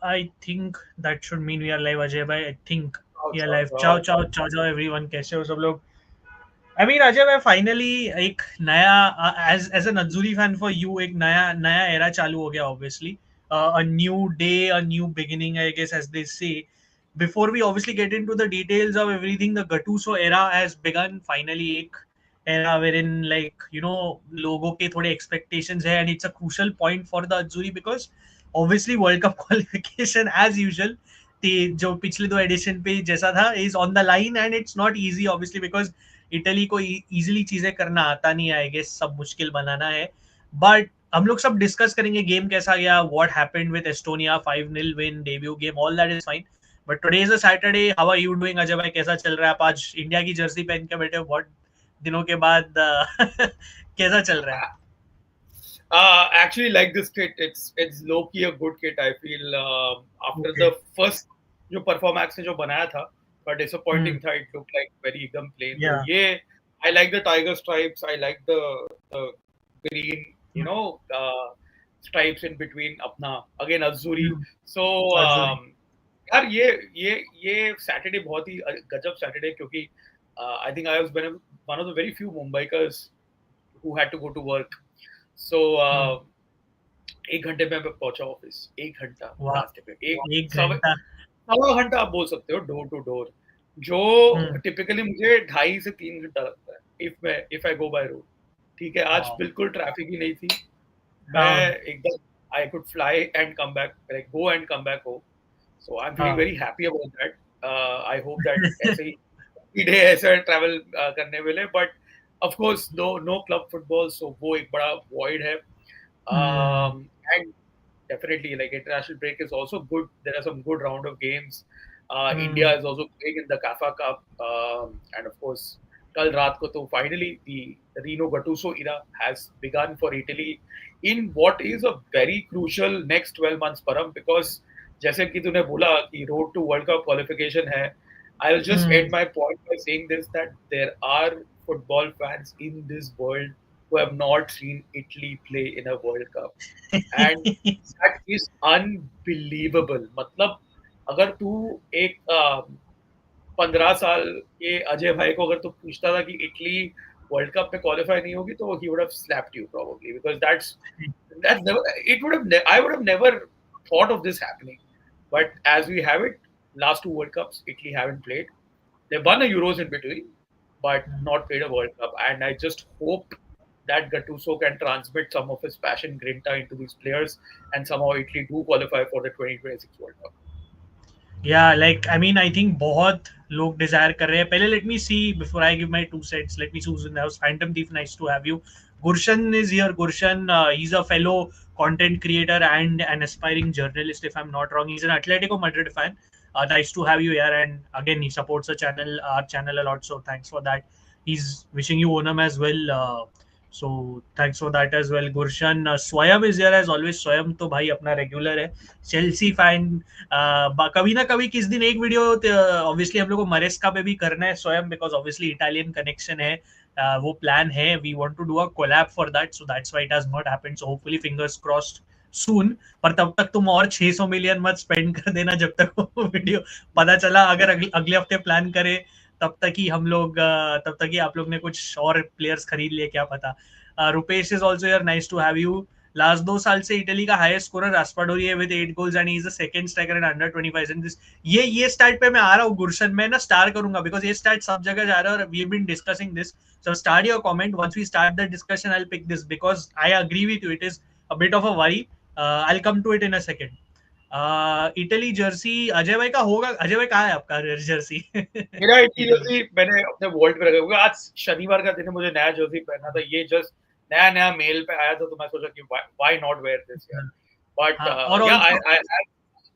I think that should mean we are live, Ajay bhai. I think Ciao, we are ciao, live. Ciao, ciao. ciao, ciao, ciao, everyone. कैसे हो सब लोग? I mean, Ajay भाई, finally एक नया, as an Azuri fan for you, एक नया era चालू हो गया, obviously. A new day, a new beginning, I guess, as they say. Before we obviously get into the details of everything, the Gattuso era has begun. Finally, एक era wherein, like, लोगों के थोड़े expectations है, and it's a crucial point for the Azuri because obviously World Cup qualification as usual. जो पिछले दो addition पे जैसा था is on the line, and it's not easy obviously because Italy को इजीली चीजें करना आता नहीं है, आई गेस सब मुश्किल बनाना है. बट हम लोग सब डिस्कस करेंगे गेम कैसा गया, what happened with Estonia 5-0 win, debut game, all that is fine. But today is a Saturday. How are you doing Ajay भाई? कैसा चल रहा है? आप आज इंडिया की जर्सी पहन के बैठे हो बहुत दिनों के बाद. कैसा चल रहा है? Actually, like this kit, it's low key a good kit. I feel after okay. the first जो performance ने जो बनाया था, but disappointing हम्म. था. It looked like very एकदम plain. तो या. ये I like the tiger stripes. I like the green, stripes in between. अपना again Azuri. So अजूरी. यार ये Saturday बहुत ही गजब Saturday क्योंकि I think I was one of the very few Mumbaikars who had to go to work. So एक घंटे में मैं पहुंचा ऑफिस. 1 घंटा वाह. रास्ते पे. एक घंटा. सवा घंटा आप बोल सकते हो डोर टू डोर, जो हम्म. टिपिकली मुझे 2.5 से 3 घंटा लगता है if I go by road. ठीक है, आज वाह. बिल्कुल ट्रैफिक ही नहीं थी. हाँ. मैं एकदम I could fly and come back, like go and come back home. So I am feeling हाँ. Very happy about that. I hope that ऐसे ही डे ऐसे ट्रैवल करने मिले. But of course no club football, so वो एक बड़ा void है. And definitely, like international break is also good. There are some good round of games. India is also playing in the CAFA Cup, and of course, kal raat ko to finally the Rino Gattuso era has begun for Italy in what is a very crucial next 12 months, Param, because जैसे कि तूने बोला कि road to World Cup qualification है. I'll just end my point by saying this, that there are football fans in this world who have not seen Italy play in a World Cup. And that is unbelievable. मतलब अगर तू एक 15 साल के अजय भाई को अगर तू पूछता था कि इटली वर्ल्ड कप में क्वालिफाई नहीं होगी, तो he would have slapped you probably, because that's never, it would have I would have never thought of this happening. But as we have it, last 2 World Cups Italy haven't played. They've won a Euros in between, but not played a World Cup. And I just hope that Gattuso can transmit some of his passion, grinta into these players, and somehow Italy do qualify for the 2026 World Cup. Yeah, like I mean, I think बहुत लोग desire कर रहे हैं. पहले let me see before I give my 2 cents. Let me choose in the house. Phantom Thief, nice to have you. Gurshan is here. Gurshan, he's a fellow content creator and an aspiring journalist, if I'm not wrong. He's an Atletico Madrid fan. Nice to have you here. And again, he supports our channel a lot. So thanks for that. He's wishing you Onam as well. So thanks for that as well, Gurshan. Swayam is here as always. Swayam तो भाई अपना regular है. Chelsea fan. कभी ना कभी किस दिन एक वीडियो ऑब्वियसली हम लोग को मरेस्का पे भी करना है स्वयं, बिकॉज ऑब्वियसली इटालियन कनेक्शन है. वो प्लान है. We want to do a collab for that, so that's why it has not happened. So hopefully fingers crossed soon. पर तब तक तुम और 600 मिलियन मत स्पेंड कर देना जब तक वो वीडियो पता चला. अगर अगले हफ्ते प्लान करें तब तक ही हम लोग तब तक ही आप लोग ने कुछ और प्लेयर्स खरीद लिए, क्या पता. Rupesh is also here. Nice to have you. Last 2 साल से इटली का हाईएस्ट स्कोरर रास्पाडोरी है with 8 goals and he is the second striker in under 25 in this. ये स्टार्ट पे मैं आ रहा हूँ गुरशन. मैं ना स्टार करूंगा बिकॉज ये स्टार्ट सब जगह जा रहा है और we have been discussing this. So start your comment once we start the discussion. I will pick this because I agree with you. It is a bit of a worry. I will come to it in a second. Italy jersey Ajay भाई का होगा. अजय भाई कहाँ है आपका Jersey? मेरा Italy Jersey मैंने अपने वॉल्ट पे रखा, क्योंकि आज शनिवार का दिन है, मुझे नया जर्सी पहनना था. ये जस्ट नया मेल पे आया था, तो मैं सोचा कि व्हाई नॉट वेयर दिस यार. बट या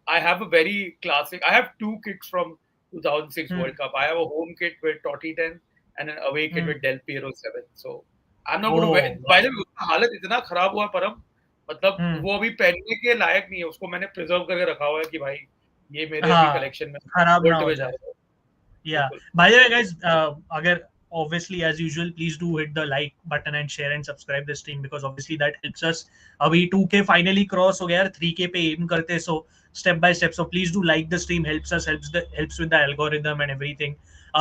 I have a very classic. I have 2 kits from 2006 World Cup. I have a home kit with Totti 10 and an away kit with Del Piero 7. So I'm not going to wear. By the way, उसका हालत इतना खराब हुआ परम, मतलब वो अभी पहनने के लायक नहीं है. उसको मैंने प्रिजर्व करके रखा हुआ है कि भाई ये मेरे अभी कलेक्शन में खराब ना वर्ल्ड हो में जा जाए. रहा है. Yeah. By the way, guys, अगर obviously as usual, please do hit the like button and share and subscribe the stream, because obviously that helps us. अभी 2K फाइनली क्रॉस हो गया यार, 3K पे एम करते हैं, so step by step. So please do like the stream, helps us, helps with the algorithm and everything.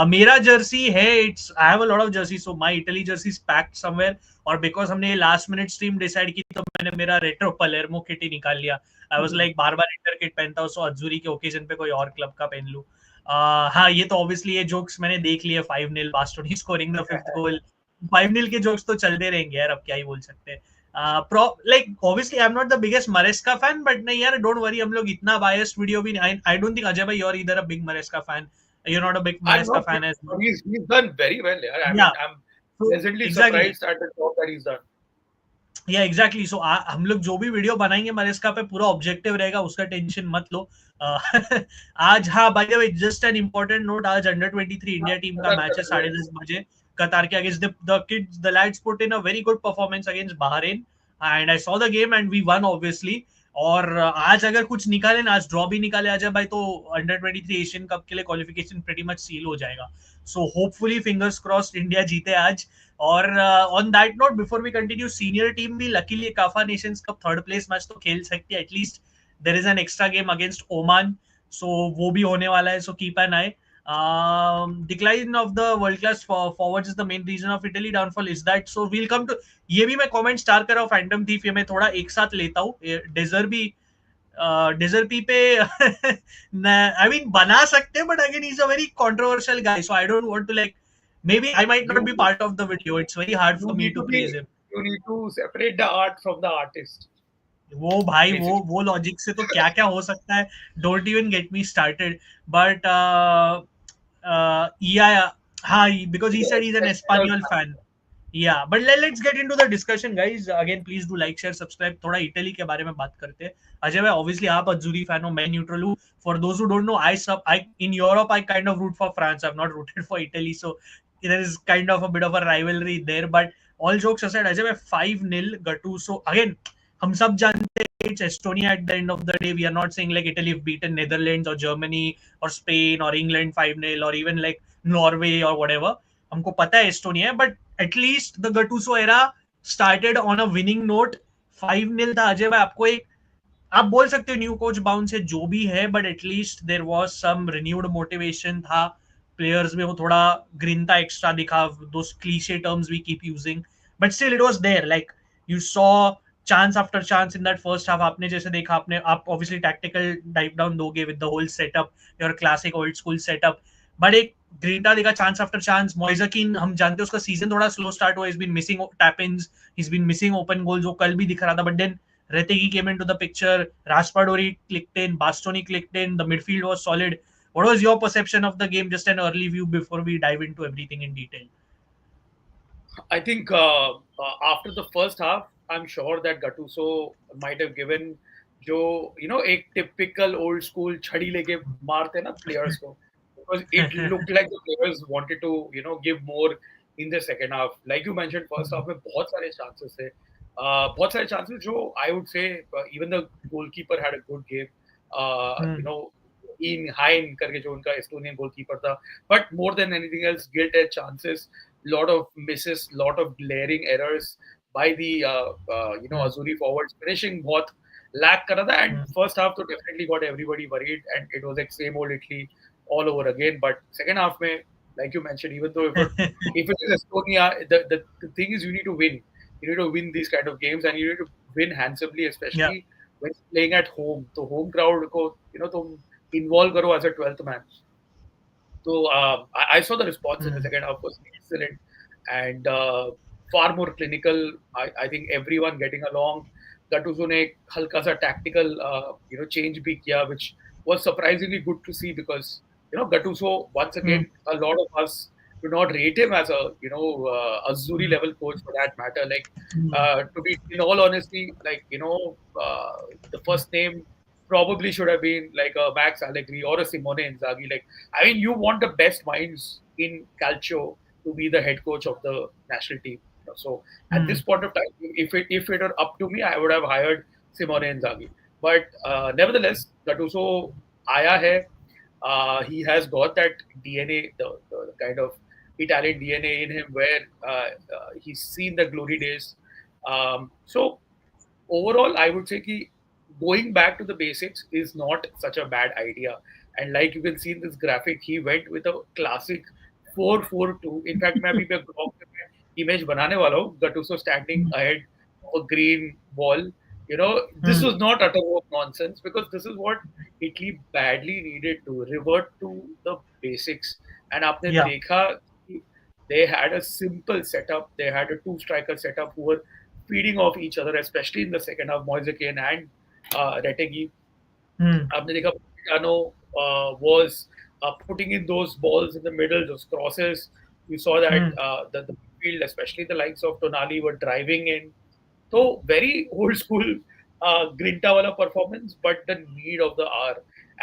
मेरा Jersey है, it's I have a lot of Jersey, so my Italy Jersey is packed somewhere. और because हमने ये last minute stream decide की, तो मैंने मेरा retro Palermo kit ही निकाल लिया. I was like bar bar inter kit पहनता हूँ, सो अजूरी के ओकेजन पे कोई और क्लब का पहन लूं. हाँ, ये तो ऑब्वियसली ये जोक्स मैंने देख लिए. 5-0 बास्टोनी स्कोरिंग द फिफ्थ गोल. 5-0 के जोक्स तो चलते रहेंगे यार, अब क्या ही बोल सकते हैं. Like obviously I am not the biggest मरेस्का fan, but नहीं यार, डोंट वरी, हम लोग इतना बायस्ड वीडियो भी नहीं. आई डोंट थिंक अजय भाई you are either a big Maresca fan. You not a big I'm Maresca not. Fan as well. He's done very well. Yeah. I या mean, I'm तो pleasantly exactly. surprised at the job that he's done. या exactly. सो हम लोग जो भी video बनाएंगे मरेस्का पे, पूरा ऑब्जेक्टिव रहेगा, उसका टेंशन मत लो. uh, आज, हाँ by the way, just an important note, आज अंडर 23 इंडिया टीम का मैच है 10:30 बजे कतार के against. The kids, the lads put in a very good performance against Bahrain, and I saw the game and we won obviously. और आज अगर कुछ निकाले ना, आज ड्रॉ भी निकाले आ जाए भाई, तो अंडर 23 एशियन कप के लिए क्वालिफिकेशन प्रीटी मच सील हो जाएगा. So hopefully fingers crossed India जीते आज. और on that note, before we continue, senior team भी luckily CAFA nations cup third place match तो खेल सकती है at least. There is an extra game against Oman, so वो भी होने वाला है, so keep an eye. Decline of the world class forwards is the main reason of Italy downfall, is that? So we'll come to, ये भी मैं comment star कर रहा हूँ फैंटम थीफ, ये मैं थोड़ा एक साथ लेता हूँ. डेजर्बी पे आई मीन बना सकते हैं, but again is a very controversial guy, so I don't want to like, maybe I might not You be part of the video. It's very hard you for me need to to praise be. him. You need to separate the art from the artist. वो भाई, Basically. वो logic से तो क्या क्या हो सकता है. Don't even get me started. But yeah, हाँ, because he said he's an Espanyol fan. Yeah, but let's get into the discussion, guys. Again, please do like, share, subscribe. थोड़ा इटली के बारे में बात करते हैं. अजय भाई, obviously आप अजूरी फैन हो, मैं न्यूट्रल हूँ. For those who don't know, I in Europe I kind of root for France. I've not rooted for Italy, so there is kind of a bit of a rivalry there. But all jokes aside, Ajay भाई, 5-0 Gattuso. Again, हम सब जानते हैं it's Estonia at the end of the day. We are not saying like Italy have beaten Netherlands or Germany or Spain or England 5-0 or even like Norway or whatever. हमको पता है Estonia है, but at least the Gattuso era started on a winning note. 5-0 था अजय भाई. आपको एक, आप बोल सकते हो न्यू कोच बाउंस है, जो भी है, but at least there was some renewed motivation था प्लेयर्स में, वो थोड़ा ग्रीनता एक्स्ट्रा दिखा. Those cliche terms we keep using, but still it was there. Like you saw chance after chance in that first half. आपने जैसे देखा, आपने, आप ऑब्वियसली टैक्टिकल डाइव डाउन दोगे with the whole setup, your classic old school setup, but एक grinta दिखा chance after chance. मोइजकीन, हम जानते हैं उसका सीजन थोड़ा स्लो स्टार्ट हुआ, is been missing tap ins, is been missing open goal, जो कल भी दिख रहा था. But then Retegi came into the picture, Raspadori clicked in, Bastoni clicked in, the midfield was solid. What was your perception of the game? Just an early view before we dive into everything in detail. I think after the first half, I'm sure that Gattuso might have given जो एक typical old school छड़ी लेके मारते ना players को, because it looked like the players wanted to give more in the second half. Like you mentioned, first half में बहुत सारे chances थे, बहुत सारे chances जो I would say even the goalkeeper had a good game. In Hein करके जो उनका Estonian goalkeeper था, but more than anything else, gilt edge chances, lot of misses, lot of glaring errors by the Azuri forwards. Finishing बहुत lack कर रहा था, and first half तो definitely got everybody worried, and it was like same old Italy all over again. But second half में, like you mentioned, even though if it is Estonia, the thing is you need to win. You need to win these kind of games, and you need to win handsomely, Yeah. especially when playing at home. तो home crowd को तुम involve करो as a 12th man. So I saw the response in the second half was excellent, and far more clinical. I think everyone getting along. Gattuso ने एक हल्का सा tactical change भी किया, which was surprisingly good to see, because Gattuso, once again, a lot of us do not rate him as a Azzurri level coach for that matter. Like to be in all honesty, like the first name probably should have been like a Max Allegri or a Simone Inzaghi. Like, I mean, you want the best minds in Calcio to be the head coach of the national team. So at this point of time, if it were up to me, I would have hired Simone Inzaghi. But nevertheless, Gattuso आया है. He has got that DNA, the kind of Italian DNA in him, where he's seen the glory days. So overall, I would say कि going back to the basics is not such a bad idea. And like you can see in this graphic, he went with a classic 4-4-2. In fact, मैं अभी image बनाने वाला हूँ. Gattuso standing ahead of a green wall. You know, this Hmm. was not utter nonsense, because this is what Italy badly needed to revert to the basics. And आपने Yeah. देखा कि they had a simple setup. They had a two striker setup who were feeding off each other, especially in the second half. Moise Kean and Retegi. Hmm. आपने देखा Politano was putting in those balls in the middle, those crosses. You saw that Hmm. the midfield, especially the likes of Tonali, were driving in. So very old school grinta wala performance, but the need of the hour.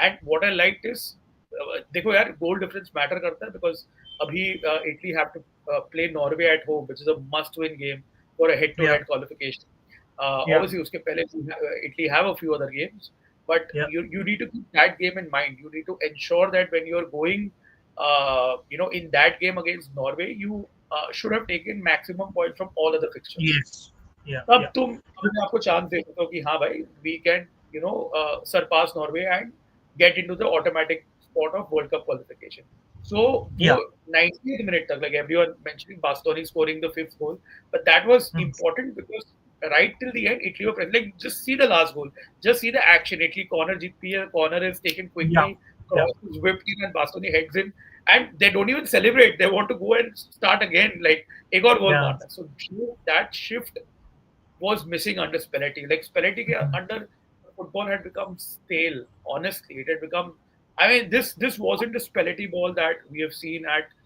And what I liked is, देखो यार, goal difference matter करता है, because अभी Italy have to play Norway at home, which is a must-win game for a Yeah. head-to-head qualification. Yeah. Obviously, उसके पहले Italy have a few other games, but Yeah. you need to keep that game in mind. You need to ensure that when you're going, in that game against Norway, you should have taken maximum points from all other fixtures. Yes. Yeah. तब Yeah. तुम अपने आप को chance दे सकते हो कि हाँ भाई, we can surpass Norway and get into the automatic spot of world cup qualification. So वो Yeah. 90th मिनट तक, like everyone mentioning Bastoni scoring the fifth goal, but that was Hmm. Important because right till the end, Italy were present. Like, just see the last goal. Just see the action. Italy corner जीतती है, corner is taken quickly, Yeah. Yeah. cross is whipped in, and Bastoni heads in, and they don't even celebrate. They want to go and start again. Like, एक और goal Yeah. मारना. So that shift was missing under Spalletti. Like Spalletti Hmm. under football had become stale. Honestly, it had become. I mean, this wasn't the Spalletti ball that we have seen at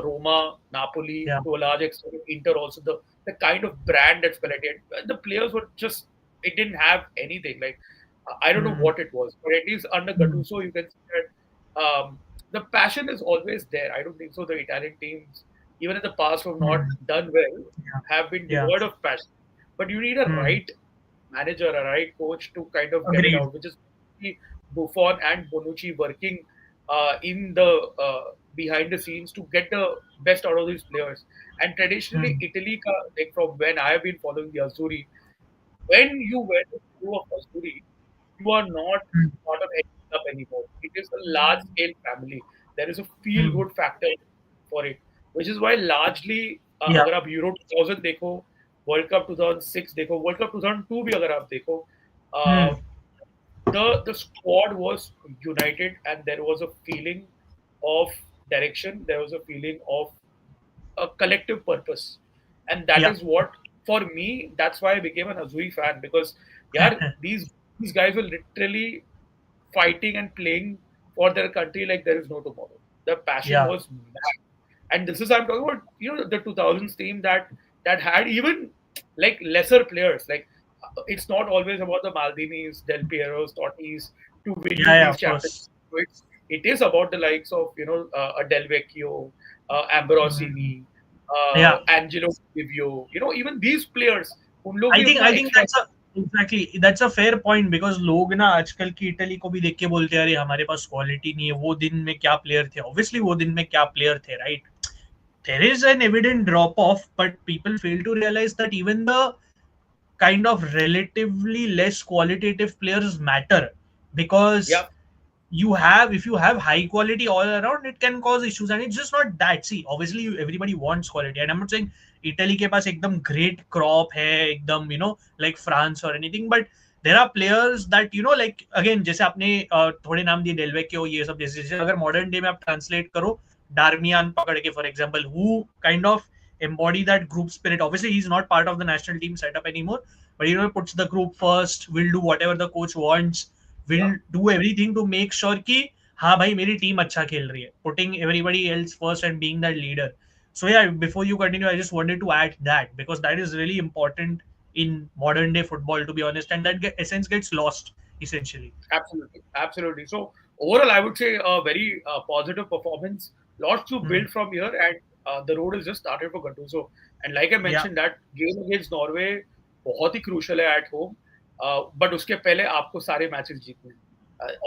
Roma, Napoli, Yeah. to a large extent, Inter also. The kind of brand that Spalletti had. The players were just. It didn't have anything. Like, I don't know Hmm. what it was, but at least under Hmm. Gattuso, you can see that the passion is always there. I don't think so. The Italian teams, even in the past, who have not Hmm. done well, Yeah. have been Yeah. devoid of passion, but you need a Hmm. right manager, a right coach to kind of get it Agreed. out, which is Buffon and Bonucci working in the behind the scenes to get the best out of these players. And traditionally, Hmm. Italy, like from when I have been following the Azzurri, when you wear the blue of Azzurri, you are not Hmm. part of any club anymore. It is a large scale family. There is a feel Hmm. good factor for it, which is why largely Yeah. अगर आप euro 2000 देखो, world cup 2006 देखो, world cup 2002 भी अगर आप देखो, Hmm. the squad was united, and there was a feeling of direction. There was a feeling of a collective purpose, and that Yeah. is what, for me, that's why I became an Azuri fan, because yeah, these guys were literally fighting and playing for their country like there is no tomorrow. The passion Yeah. was mad. And this is, I'm talking about, the 2000s team that had even like lesser players. Like, it's not always about the Maldinis, Del Pieros, Tottis to win Yeah. you Yeah. these Of course. championships. It is about the likes of a Del Vecchio, Hmm. Ambrosini, Yeah. Angelo Vivio. Even these players, उन लोग आई भी think अपना I think extra. That's a fair point because लोग ना आजकल की Italy को भी देख के बोलते हैं अरे हमारे पास क्वालिटी नहीं है वो दिन में क्या प्लेयर थे ऑब्वियसली वो दिन में क्या प्लेयर थे right there is an evident drop off but people fail to realize that even the kind of relatively less qualitative players matter because Yeah, you have if you have high quality all around it can cause issues and it's just not that see obviously everybody wants quality and I'm not saying italy ke paas ekdam great crop hai ekdam like france or anything but there are players that like again जैसे आपने थोड़े नाम दिए डेलवेक के हो ये सब जैसे अगर मॉडर्न डे में आप ट्रांसलेट करो डार्मियान पकड़ के for example who kind of embody that group spirit obviously he's not part of the national team setup anymore but puts the group first will do whatever the coach wants will yeah. do everything to make sure कि हाँ भाई मेरी team अच्छा खेल रही है putting everybody else first and being that leader so yeah before you continue I just wanted to add that because that is really important in modern day football to be honest and that essence gets lost essentially. Absolutely, absolutely. So overall, I would say a very positive performance. Lots to Hmm. build from here, and the road is just started for Gattuso. And like I Yeah. mentioned, that game against Norway बहुत ही crucial है at home. But उसके पहले आपको सारे matches जीतने हैं.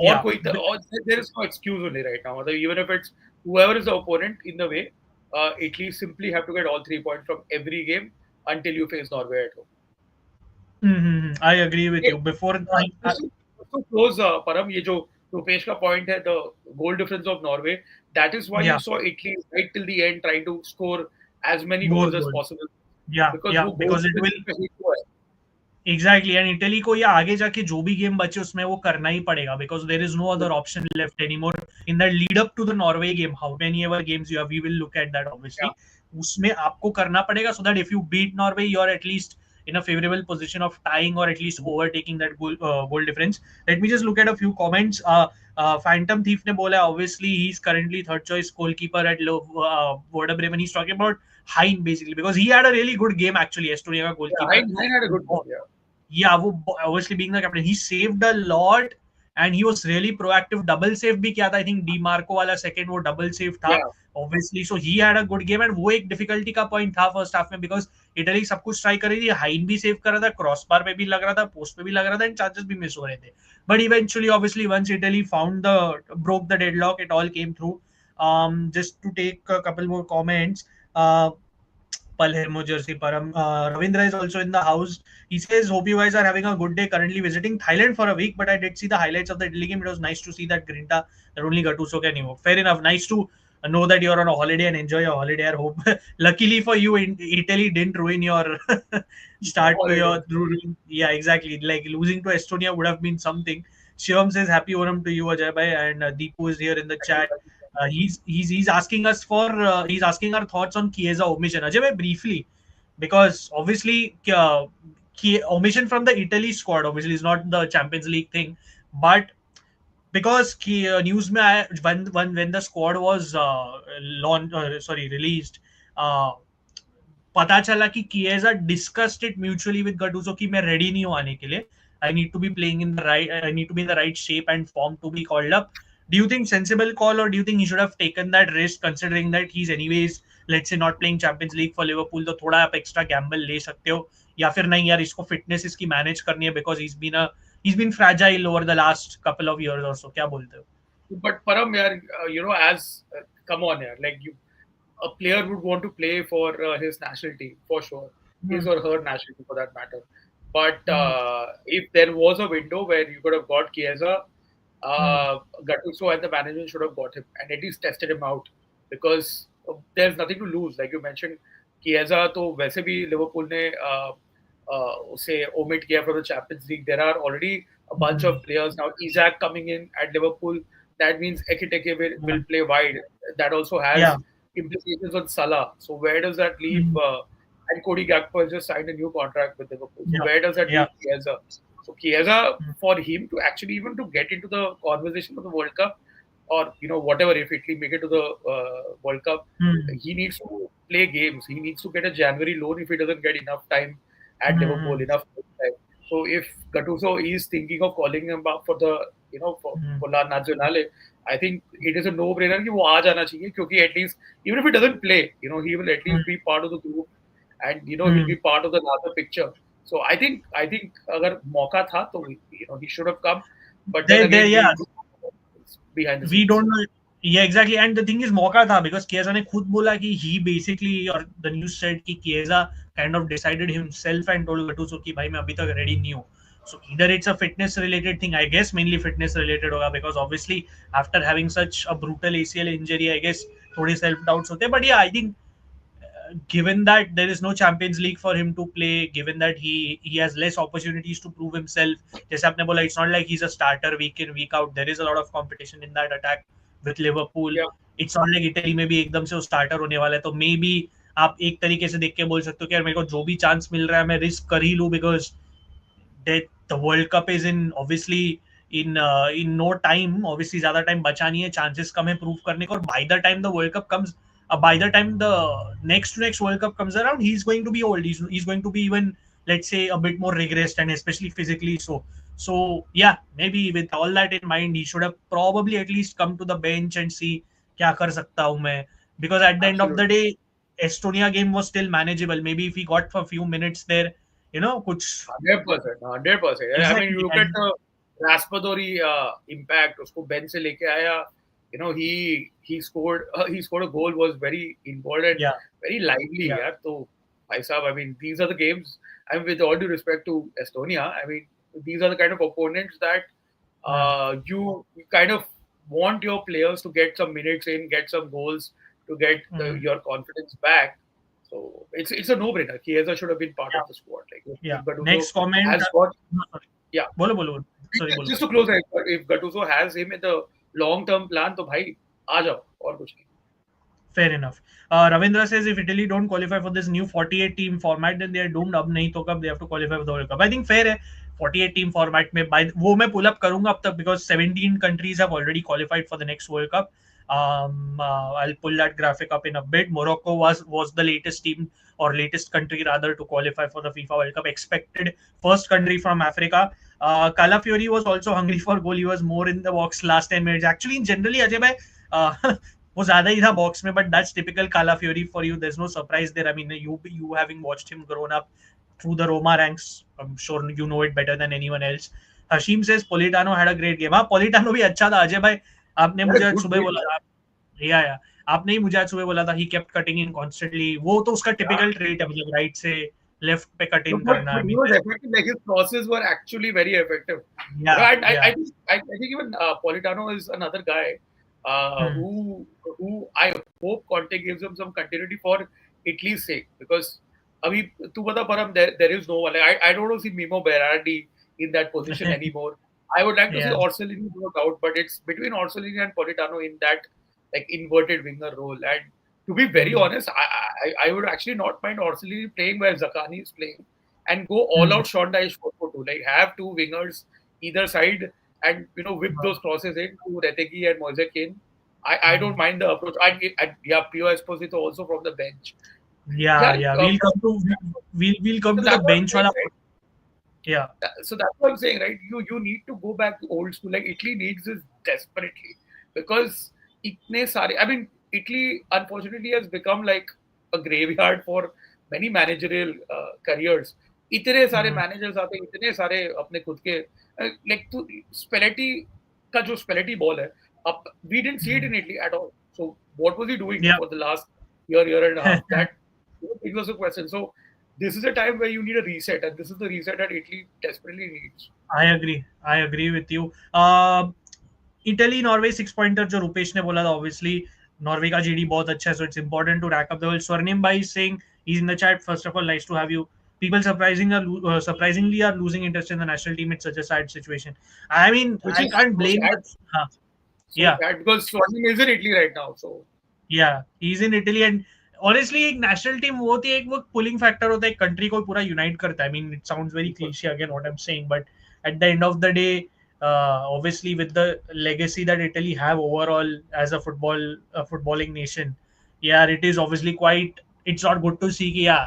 Yeah. और there is no excuse only right now. मतलब even if it's whoever is the opponent in the way, Italy simply have to get all 3 points from every game until you face Norway at home. I agree with Okay, you. Before just to close, Param, ये जो रुपेश का point है, the goal difference of Norway, that is why you yeah, saw Italy right till the end trying to score as many more goals as goals. possible Yeah, because yeah, वो goal because it will difference पे ही तो है. Exactly and Italy को ये आगे जाके जो भी गेम बचे उसमें वो करना ही पड़ेगा because there is no other option left anymore in that lead up to the Norway game how many ever games you have we will look at that Yeah, obviously उसमें आपको करना पड़ेगा so that if you beat Norway you are at least in a favorable position of tying or at least overtaking that goal difference. Let me just look at a few comments. Phantom Thief ने बोला obviously he's currently third choice goalkeeper at Werder Bremen. He's talking about Hein basically because he had a really good game actually. Estonia का yeah, goalkeeper. Hein had a good game. Yeah, Yeah, वो obviously being the captain, he saved a lot and he was really proactive. Double save भी किया था. I think DiMarco वाला second वो double save था. yeah. Obviously, so he had a good game and वो एक difficulty का point था first half में because Italy सब कुछ try कर रही थी. हाइन भी save कर रहा था, crossbar पे भी लग रहा था, post पे भी लग रहा था and chances भी miss हो रहे थे. But eventually, obviously, once Italy broke the deadlock, it all came through. Just to take a couple more comments. Palermo jersey Param. Ravindra is also in the house. He says, "Hope you guys are having a good day. Currently visiting Thailand for a week, but I did see the highlights of the Italy game. It was nice to see that Grinta that only Gattuso can evoke. Fair enough. Nice to know that you're on a holiday and enjoy your holiday. I hope. Luckily for you, Italy didn't ruin your start to Holiday. your. Yeah, exactly. Like losing to Estonia would have been something. Shivam says, "Happy Onam to you, Ajay bhai," and Deepu is here in the Thank you, chat. thank you. He's asking us for he's asking our thoughts on Chiesa omission. Ajay, bhai, briefly, because obviously omission from the Italy squad obviously is not the Champions League thing, but because news में when the squad was released, uh, पता चला कि Chiesa discussed it mutually with Gattuso कि मैं ready नहीं हूँ आने के लिए. I need to be playing in the right. I need to be in the right shape and form to be called up. Do you think sensible call or do you think he should have taken that risk considering that he's anyways let's say not playing Champions League for Liverpool तो थोड़ा आप extra gamble ले सकते हो या फिर नहीं यार इसको fitness इसकी manage करनी है because he's been fragile over the last couple of years or so क्या बोलते हो? But Param, yaar, as come on, yaar, like a player would want to play for his nationality for sure, his Hmm. or her nationality for that matter. But Hmm. if there was a window where you could have got Chiesa, Hmm. Gattuso and the management should have got him and at least tested him out because there's nothing to lose. Like you mentioned, Chiesa तो वैसे भी Liverpool ने उसे omit किया from the Champions League. There are already a bunch Hmm. of players now. Isaac coming in at Liverpool. That means Ekiteke will Yeah. play wide. That also Yeah. has implications on Salah. So where does that leave? Hmm. And Cody Gakpo has just signed a new contract with Liverpool. So Yeah. where does that Yeah. leave Chiesa? So Chiesa, Hmm. for him to actually even to get into the conversation of the World Cup, or whatever, if Italy make it to the World Cup, Hmm. he needs to play games. He needs to get a January loan if he doesn't get enough time at Hmm. Liverpool, enough time. So if Gattuso is thinking of calling him up for the Hmm. for La Nazionale, I think it is a no-brainer कि वो आ जाना चाहिए क्योंकि at least even if he doesn't play, he will at Hmm. least be part of the group and he'll Hmm. be part of the larger picture. So I think अगर मौका था तो he should have come, but then They again yeah, we behind the we scenes. don't know. Yeah, exactly. And the thing is, मौका था because Chiesa ने खुद बोला कि he basically or the news said कि Chiesa kind of decided himself and told Gattuso कि भाई मैं अभी तक ready नहीं हूँ. So either it's a fitness related thing, I guess mainly fitness related होगा because obviously after having such a brutal ACL injury, I guess थोड़े self doubts होते हैं. But yeah, I think given that there is no Champions League for him to play, given that he has less opportunities to prove himself, जैसे आपने बोला, it's not like he's a starter week in week out. There is a lot of competition in that attack with Liverpool. Yeah, It's not like Italy में भी एकदम से वो starter होने वाला है तो मे बी आप एक तरीके से देख के बोल सकते हो कि यार मेरे को जो भी चांस मिल रहा है मैं रिस्क कर ही लूं because that the World Cup is in obviously in no time. Obviously, ज़्यादा time बचा नहीं है, chances कम है prove करने को. और by the time the World Cup comes, by the time the next World Cup comes around, he's going to be old. He's going to be even let's say a bit more regressed and especially physically so. So yeah, maybe with all that in mind, he should have probably at least come to the bench and see क्या कर सकता हूँ मैं. Because at the end of the absolutely. day, Estonia game was still manageable. Maybe if he got for a few minutes there, कुछ 100%, 100%. I mean, you exactly look at and the Raspadori impact. उसको bench से लेके आया, he scored a goal, was very involved and Yeah, very lively. yeah, Yeah, so bhai sahab, I mean, these are the games. I mean, with all due respect to Estonia, I mean, these are the kind of opponents that yeah. you kind of want your players to get some minutes in, get some goals to get Mm, your confidence back. So it's a no-brainer. Chiesa should have been part yeah, of the squad. Like yeah. if Gattuso Next comment. has got, No, sorry. yeah. बोलो बोलो बोलो. Sorry, बोलो Just बोलो. to close, if Gattuso has him in the long-term plan, तो भाई आ जाओ और कुछ नहीं. Fair enough. Ravindra says if Italy don't qualify for this new 48 team format, then they are doomed. अब नहीं तो कब they have to qualify for the World Cup. I think fair है. 48 team format में वो मैं pull up करूंगा अब तक because 17 countries have already qualified for the next World Cup. I'll pull that graphic up in a bit. Morocco was the latest team or latest country rather to qualify for the FIFA World Cup. Expected first country from Africa. Calafiori was also hungry for goal. He was more in the box last 10 minutes. Actually, generally, Ajay bhai, वो ज्यादा ही था box में but that's typical Calafiori for you there is no surprise there I mean you having watched him grown up through the Roma ranks. I'm sure you know it better than anyone else. Hashim says Politano had a great game. हाँ Politano भी अच्छा था अजय भाई. आपने What a मुझे आज good सुबह game. बोला था. या आपने ही मुझे आज सुबह बोला था he kept cutting in constantly. वो तो उसका Yeah. टिपिकल ट्रेट है मतलब राइट से लेफ्ट पे कट No, इन करना. but I he was mean effective. Like his crosses were actually very effective. या And I, या. I think even Politano is another guy who I hope Conte gives him some continuity for Italy's sake, because अभी तू बता परम, there is no one. Like, I don't want to see Mimo Berardi in that position anymore. I would like to see या. Orsolini, no doubt, but it's between Orsolini and Politano in that like inverted winger role. And to be very honest, I would actually not mind Orsolini playing where Zakani is playing and go all out Sean Dyche 4-4-2. Like have two wingers either side and whip those crosses in to Retegi and Moise Kean. I don't mind the approach. And yeah, Pio Esposito also from the bench. Yeah, Yeah, yeah. We'll come so to the that's what I'm bench saying, wala. right? Yeah. So that's what I'm saying, right? You need to go back to old school. Like Italy needs this desperately because itne sare. I mean, Italy unfortunately has become like a graveyard for many managerial careers. इतने सारे Mm, managers आते हैं, इतने सारे अपने खुद के like तो स्पेलेटी का जो स्पेलेटी बॉल है, अब we didn't see it mm. In Italy at all. So what was he doing Yeah. For the last year and a half? That it was a question. So this is a time where you need a reset, and this is the reset that Italy desperately needs. I agree. I agree with you. Italy Norway 6 pointer जो रुपेश ने बोला था obviously Norway का GD बहुत अच्छा है so it's important to rack up the world. Swarnim भाई saying he is in the chat. First of all nice to have you. People surprisingly are losing interest in the national team. It's such a sad situation. I mean, Which I is can't so blame. sad, Huh. so Yeah. sad because Swanim is in Italy right now. So Yeah, he's in Italy and honestly एक national team वो होती है एक वो pulling factor होता है एक country को पूरा unite करता है. I mean it sounds very cliche again what I'm saying but at the end of the day obviously with the legacy that Italy have overall as a footballing nation, yeah it is obviously quite, it's not good to see कि yeah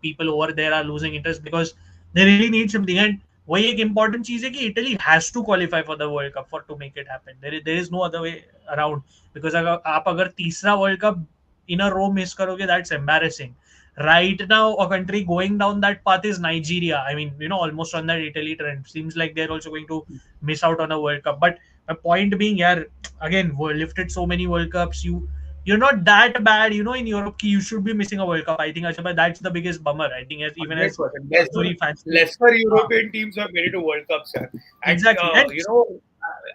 people over there are losing interest because they really need something. And वही एक important चीज है कि Italy has to qualify for the World Cup for to make it happen. There is no other way around. Because अगर आप अगर तीसरा world cup इन अ रो miss करोगे that's embarrassing. Right now, a country going down that path is Nigeria. I mean, almost on that Italy trend. Seems like they're also going to miss out on a World Cup. But my point being, yeah, again, we lifted so many World Cups. You're not that bad, in Europe. You should be missing a World Cup. I think Ashaba, that's the biggest bummer. I think even as 100%. Azuri fans, Lesser European teams have made it to World Cups, yeah. And exactly. And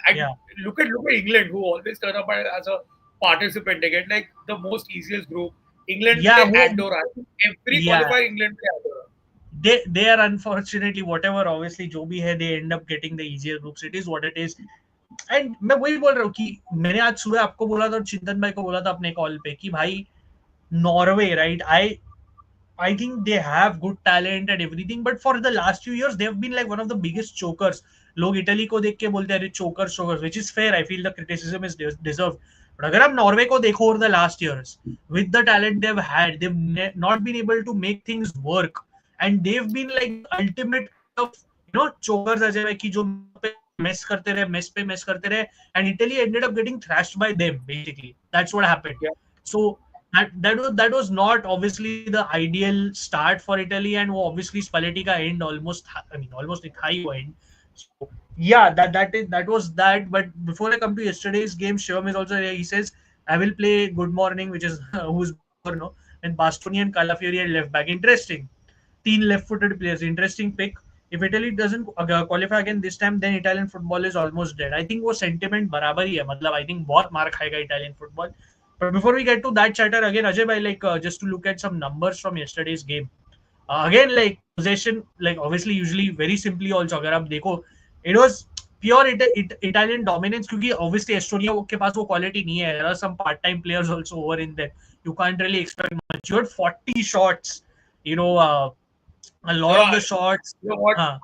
and yeah, look at England, who always turn up as a participant. They get like the most easiest group. England yeah, play Andorra. I think every yeah. qualifier England play Andorra. They are unfortunately whatever obviously जो भी है they end up getting the easier groups. It is what it is. And मैं वही बोल रहा हूँ कि मैंने आज सुबह आपको बोला था और चिंतन भाई को बोला था अपने कॉल पे कि भाई Norway right I think they have good talent and everything, but for the last few years, they have been like one of the biggest chokers. लोग इटली को देख के बोलते हैं अरे chokers which is fair. I feel the criticism is deserved. But अगर आप Norway को देखो over the last years, with the talent they've had, they've not been able to make things work, and they've been like the ultimate kind of chokers Ajay कि जो mess करते रहे, mess करते रहे, and Italy ended up getting thrashed by them basically. That's what happened. Yeah. So that was not obviously the ideal start for Italy, and वो obviously Spalletti का end almost, I mean almost एक high end. So yeah, that was that. But before I come to yesterday's game, Shivam is also here. He says I will play Good Morning, which is who's Buongiorno, and Bastoni and Calafiori at left back. Interesting. Teen left-footed players. Interesting pick. If Italy doesn't qualify again this time, then Italian football is almost dead. I think वो sentiment बराबर ही है. मतलब I think बहुत मार खाएगा Italian football. But before we get to that chatter again, Ajay bhai, like just to look at some numbers from yesterday's game. Again, like possession, like obviously usually very simply also अगर आप देखो, it was pure Italian dominance क्योंकि obviously Estonia के पास वो quality नहीं है. There are some part-time players also over in there. You can't really expect much. You had 40 shots, you know, a lot of Yeah, the shots. you know what? Huh,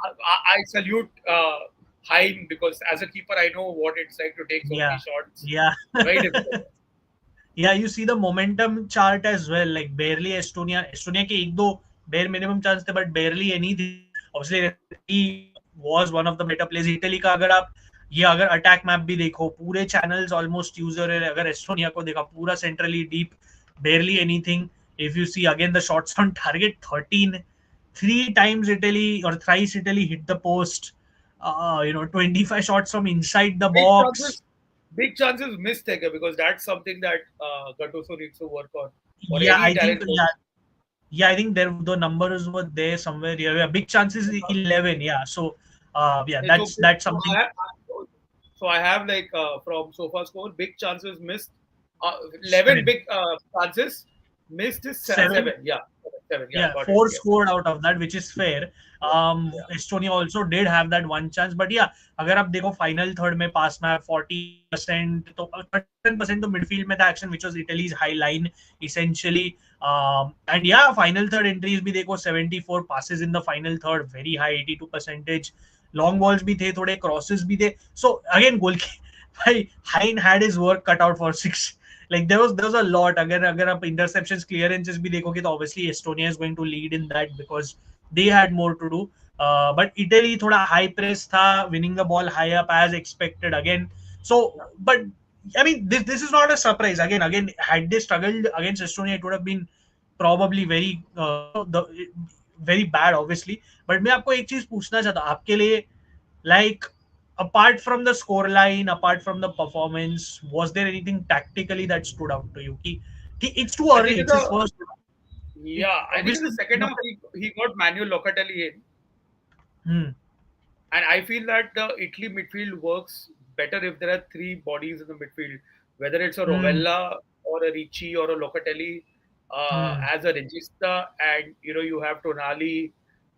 I salute Haim because as a keeper, I know what it's like to take so many yeah, shots. yeah. Very difficult. Yeah, you see the momentum chart as well. Like barely Estonia के एक दो bare minimum chance थे, but barely anything. Obviously, Italy was one of the better players. Italy का अगर आप ये अगर attack map भी देखो, पूरे channels almost user है. अगर एस्टोनिया को देखा, पूरा centrally deep, barely anything. If you see again the shots on target, 13, three times Italy or thrice Italy hit the post. 25 shots from inside the Big box. chances, big chances missed taken because that's something that Gattuso needs to work on for Yeah, any I think Italian coach. yeah, yeah, I think there the numbers were there somewhere. Yeah, yeah, big chances 11. Yeah, so yeah, Okay, that's something. So I have like from sofa score, big chances missed. 11 7, big chances missed is 7. seven. Yeah, seven. Yeah, Yeah, got it. 4 Yeah, scored out of that, which is fair. yeah, yeah. Estonia also did have that one chance, but yeah, अगर आप देखो final third में pass में 40% तो 37% तो midfield में था action, which was Italy's high line essentially. And yeah, final third entries भी देखो 74 passes in the final third, very high 82 percentage. Long balls भी थे, थोड़े crosses भी थे. So again, goal भाई Hein had his work cut out for 6. Like there was a lot. अगर आप interceptions clearances भी देखोगे तो obviously Estonia is going to lead in that because they had more to do. But Italy थोड़ा high press था, winning the ball high up as expected again. So but I mean this is not a surprise. Again had they struggled against Estonia, it would have been probably very bad obviously. But मैं आपको एक चीज पूछना चाहता हूँ आपके लिए, like apart from the score line, apart from the performance, was there anything tactically that stood out to you? It's too I early. think in It's his the first. yeah, I think in the Obviously, second half he got Manuel Locatelli in, hmm, and I feel that the Italy midfield works better if there are three bodies in the midfield, whether it's a hmm, Rovella or a Ricci or a Locatelli hmm, as a regista, and you have Tonali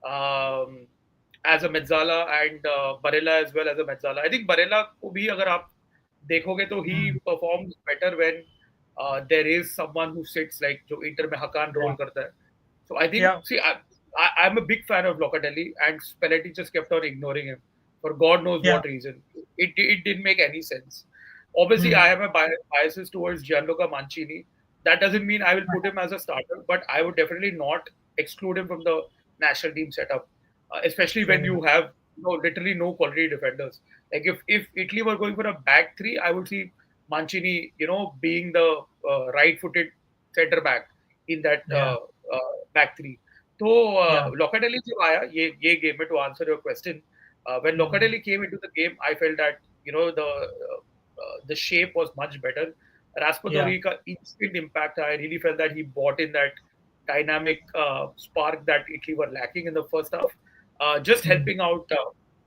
um, as a mezzala and Barella as well as a mezzala. I think Barella को भी अगर आप देखोगे तो he hmm, performs better when there is someone who sits like जो inter में हकान yeah, role करता है. So I think, yeah, see, I'm a big fan of Locatelli, and Spalletti just kept on ignoring him for God knows yeah, what reason. It didn't make any sense. Obviously, hmm, I have a biases towards Gianluca Mancini. That doesn't mean I will put him as a starter, but I would definitely not exclude him from the national team setup, especially fair when you enough. have literally no quality defenders. Like if Italy were going for a back three, I would see Mancini, being the right-footed center back in that Yeah, back three. तो yeah, Locatelli जब आया ये game में, to answer your question, when hmm, Locatelli came into the game, I felt that the shape was much better. yeah, Raspadori ka instant impact, I really felt that he brought in that dynamic spark that Italy were lacking in the first half. Just hmm, helping out,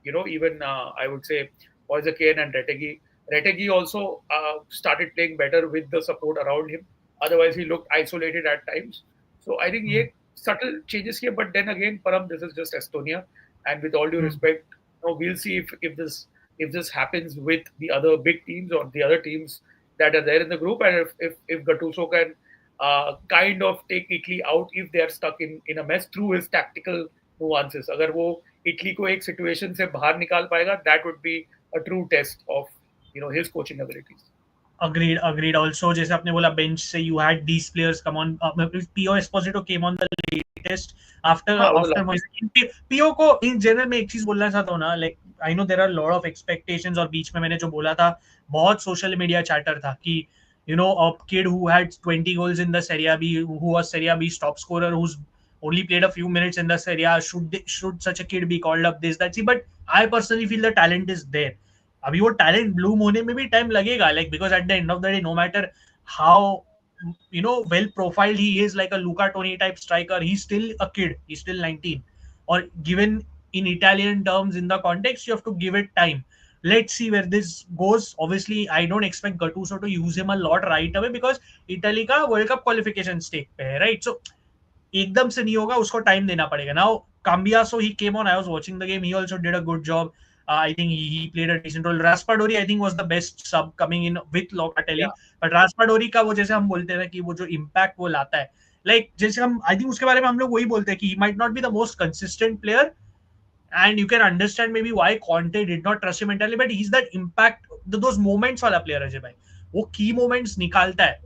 even I would say Moise Kean and Retegui. Retegui also started playing better with the support around him. Otherwise, he looked isolated at times. So I think hmm, ये subtle changes here. But then again, Param, this is just Estonia, and with all due hmm, respect, we'll see if this happens with the other big teams or the other teams that are there in the group, and if Gattuso can kind of take Italy out if they are stuck in a mess through his tactical nuances. अगर वो Italy को एक situation से बाहर निकाल पाएगा, that would be a true test of his coaching abilities. agreed. Also, जैसे आपने बोला bench से you had these players come on. Pio Esposito came on the latest after हाँ वो तो after Moise. Pio को in general मैं एक चीज बोलना चाहता हूँ ना, like I know there are a lot of expectations और बीच में मैंने जो बोला था बहुत social media chatter था कि a kid who had 20 goals in the Serie B, who was Serie B's top scorer, who's only played a few minutes in the Serie A. Should such a kid be called up? This that. See, but I personally feel the talent is there. अभी वो talent bloom होने में भी time लगेगा. Like because at the end of the day, no matter how well profiled he is, like a Luca Toni type striker, he's still a kid. He's still 19. Or given in Italian terms in the context, you have to give it time. Let's see where this goes. Obviously, I don't expect Gattuso to use him a lot right away because Italy का World Cup qualification stake पे है, right? So एकदम से नहीं होगा, उसको time देना पड़ेगा. Now Cambiaso, he came on. I was watching the game. He also did a good job. I think he played a decent role. Raspadori, I think, was the best sub coming in with Yeah, Locatelli. But Raspadori का वो जैसे हम बोलते हैं कि वो जो impact वो लाता है, like जैसे हम I think उसके बारे में हम लोग वही बोलते हैं कि he might not be the most consistent player, and you can understand maybe why Conte did not trust him entirely, but he's that impact, those moments वाला player है भाई. वो key moments निकालता है.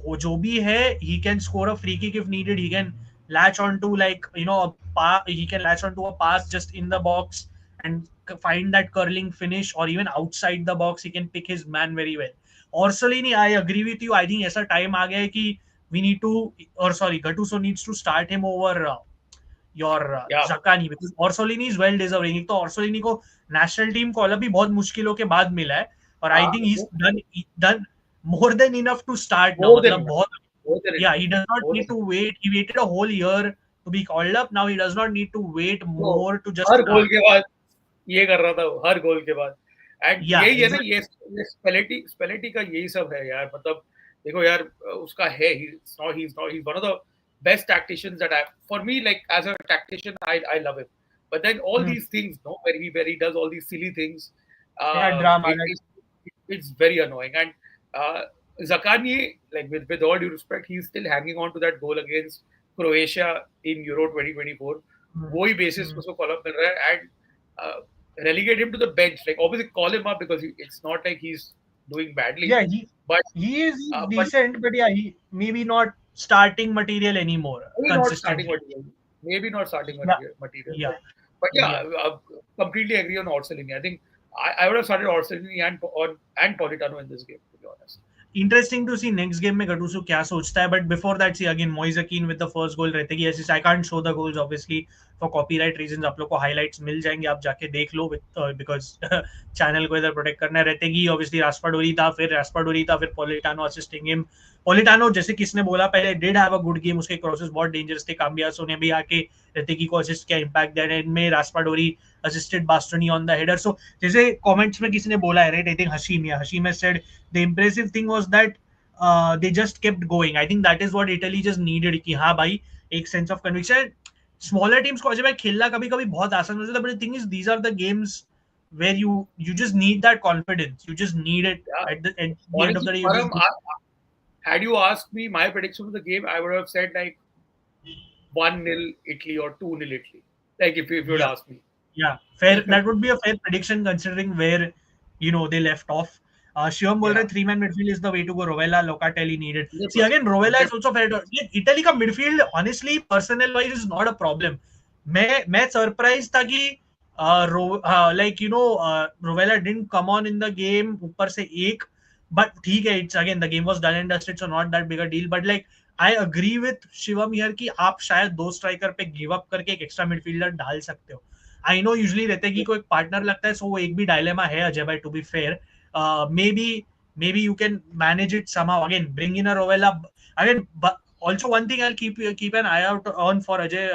वो जो भी है, he can score a free kick if needed. He can latch onto he can latch onto a pass just in the box and find that curling finish, or even outside the box he can pick his man very well. Orsolini, I agree with you. I think ऐसा time आ गया है कि we need to, or sorry, Gattuso needs to start him over your yeah. Zakani, because Orsolini is well deserving. एक तो Orsolini को national team call अभी बहुत मुश्किलों के बाद मिला है, और I think वो he's done more than enough to start now. more than मतलब enough, बहुत, more than yeah, enough, he does not more need than to wait. He waited a whole year to be called up. Now he does not need to wait तो more to just her goal start. के बाद ये कर रहा था वो, हर गोल के बाद. एंड Yeah, यही है ना, exactly. ये स्पेलिटी का यही सब है यार. मतलब देखो यार, उसका है, he's one of the best tacticians that I, for me, like as a tactician, I love him. But then all Hmm. these things, no, where he does all these silly things, Yeah, drama. it is, it's very annoying. And uh, Zakani, like with all due respect, he's still hanging on to that goal against Croatia in Euro 2024. Hmm. वो ही basis Hmm. उसको call up मिल रहा है, and relegate him to the bench. Like obviously call him up because it's not like he's doing badly, Yeah, but he is but decent, but yeah, he maybe not starting material anymore maybe not starting consistently. material. Maybe not starting Yeah, material. yeah, But yeah, yeah. completely agree on Orsolini. I think I would have started Orsolini and Politano in this game, to be honest. Interesting to see next game में Gattuso क्या सोचता है. But before that, see again Moise Kean with the first goal. रहते कि ऐसे I can't show the goals obviously for copyright reasons. आप लोग को highlights मिल जाएंगे, आप जाके देख लो because channel को इधर protect करना है. रहते कि obviously Raspadori था, फिर Politano assisting him. Politano, जैसे किसने बोला पहले, did have a good game. उसके crosses बहुत dangerous थे. Cambiaso ने भी आके रहते को assist किया, impact दिया. एंड में Raspadori assisted Bastoni on the header. So जैसे comments में किसी ने बोला है, right? I think Hashim has said the impressive thing was that they just kept going. I think that is what Italy just needed कि हाँ भाई, एक sense of conviction. Smaller teams को अजय भाई खेलना कभी कभी बहुत आसान हो जाता है, but the thing is these are the games where you just need that confidence. You just need it Yeah, at the end of honestly, the day. You just Param, had you asked me my prediction of the game, I would have said like 1-0 Italy or 2-0 Italy. Like if you would yeah. ask me. Yeah, fair. That would be a fair prediction considering where they left off. Shivam बोल रहे Yeah, 3-man midfield is the way to go. Rovella, Locatelli needed. See 100%. again, Rovella is 100%. also fair. Like, Italy का midfield honestly personnel wise is not a problem. मैं surprised था कि Rovella didn't come on in the game ऊपर से एक. But ठीक है, it's again the game was done and dusted, so not that big a deal. But like I agree with Shivam here कि आप शायद दो स्ट्राइकर पे गिव अप करके एक एक्स्ट्रा मिडफील्डर डाल सकते हो. आई नो यूजली रहते कि कोई पार्टनर लगता है, सो वो एक भी डायलेमा है अजय भाई, to be fair. Maybe you can manage it somehow. Again, bring in a Rovella again. But also one thing I'll keep an eye out on for Ajay.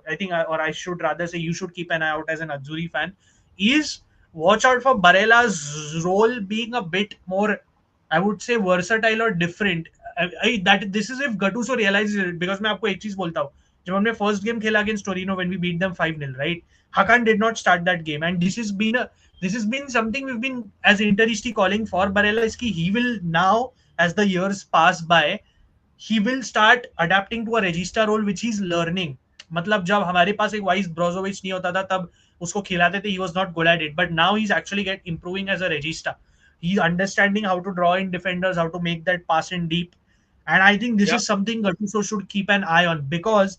I think, or I should rather say, you should keep an eye out as an Azzurri fan. Is watch out for Barella's role being a bit more, I would say, versatile or different. That this is if Gattuso realizes it, because मैं आपको एक चीज बोलता हूँ, जब हमने first game खेला against Torino when we beat them 5-0, right? Hakan did not start that game, and this has been something we've been as Interisti calling for Barella, is कि he will now, as the years pass by, he will start adapting to a regista role which he's learning. मतलब जब हमारे पास एक vice ब्रोजोविच नहीं होता था तब उसको खिलाते थे, he was not good at it, but now he's actually improving as a regista. He's understanding how to draw in defenders, how to make that pass in deep. And I think this Yeah, is something Gattuso should keep an eye on, because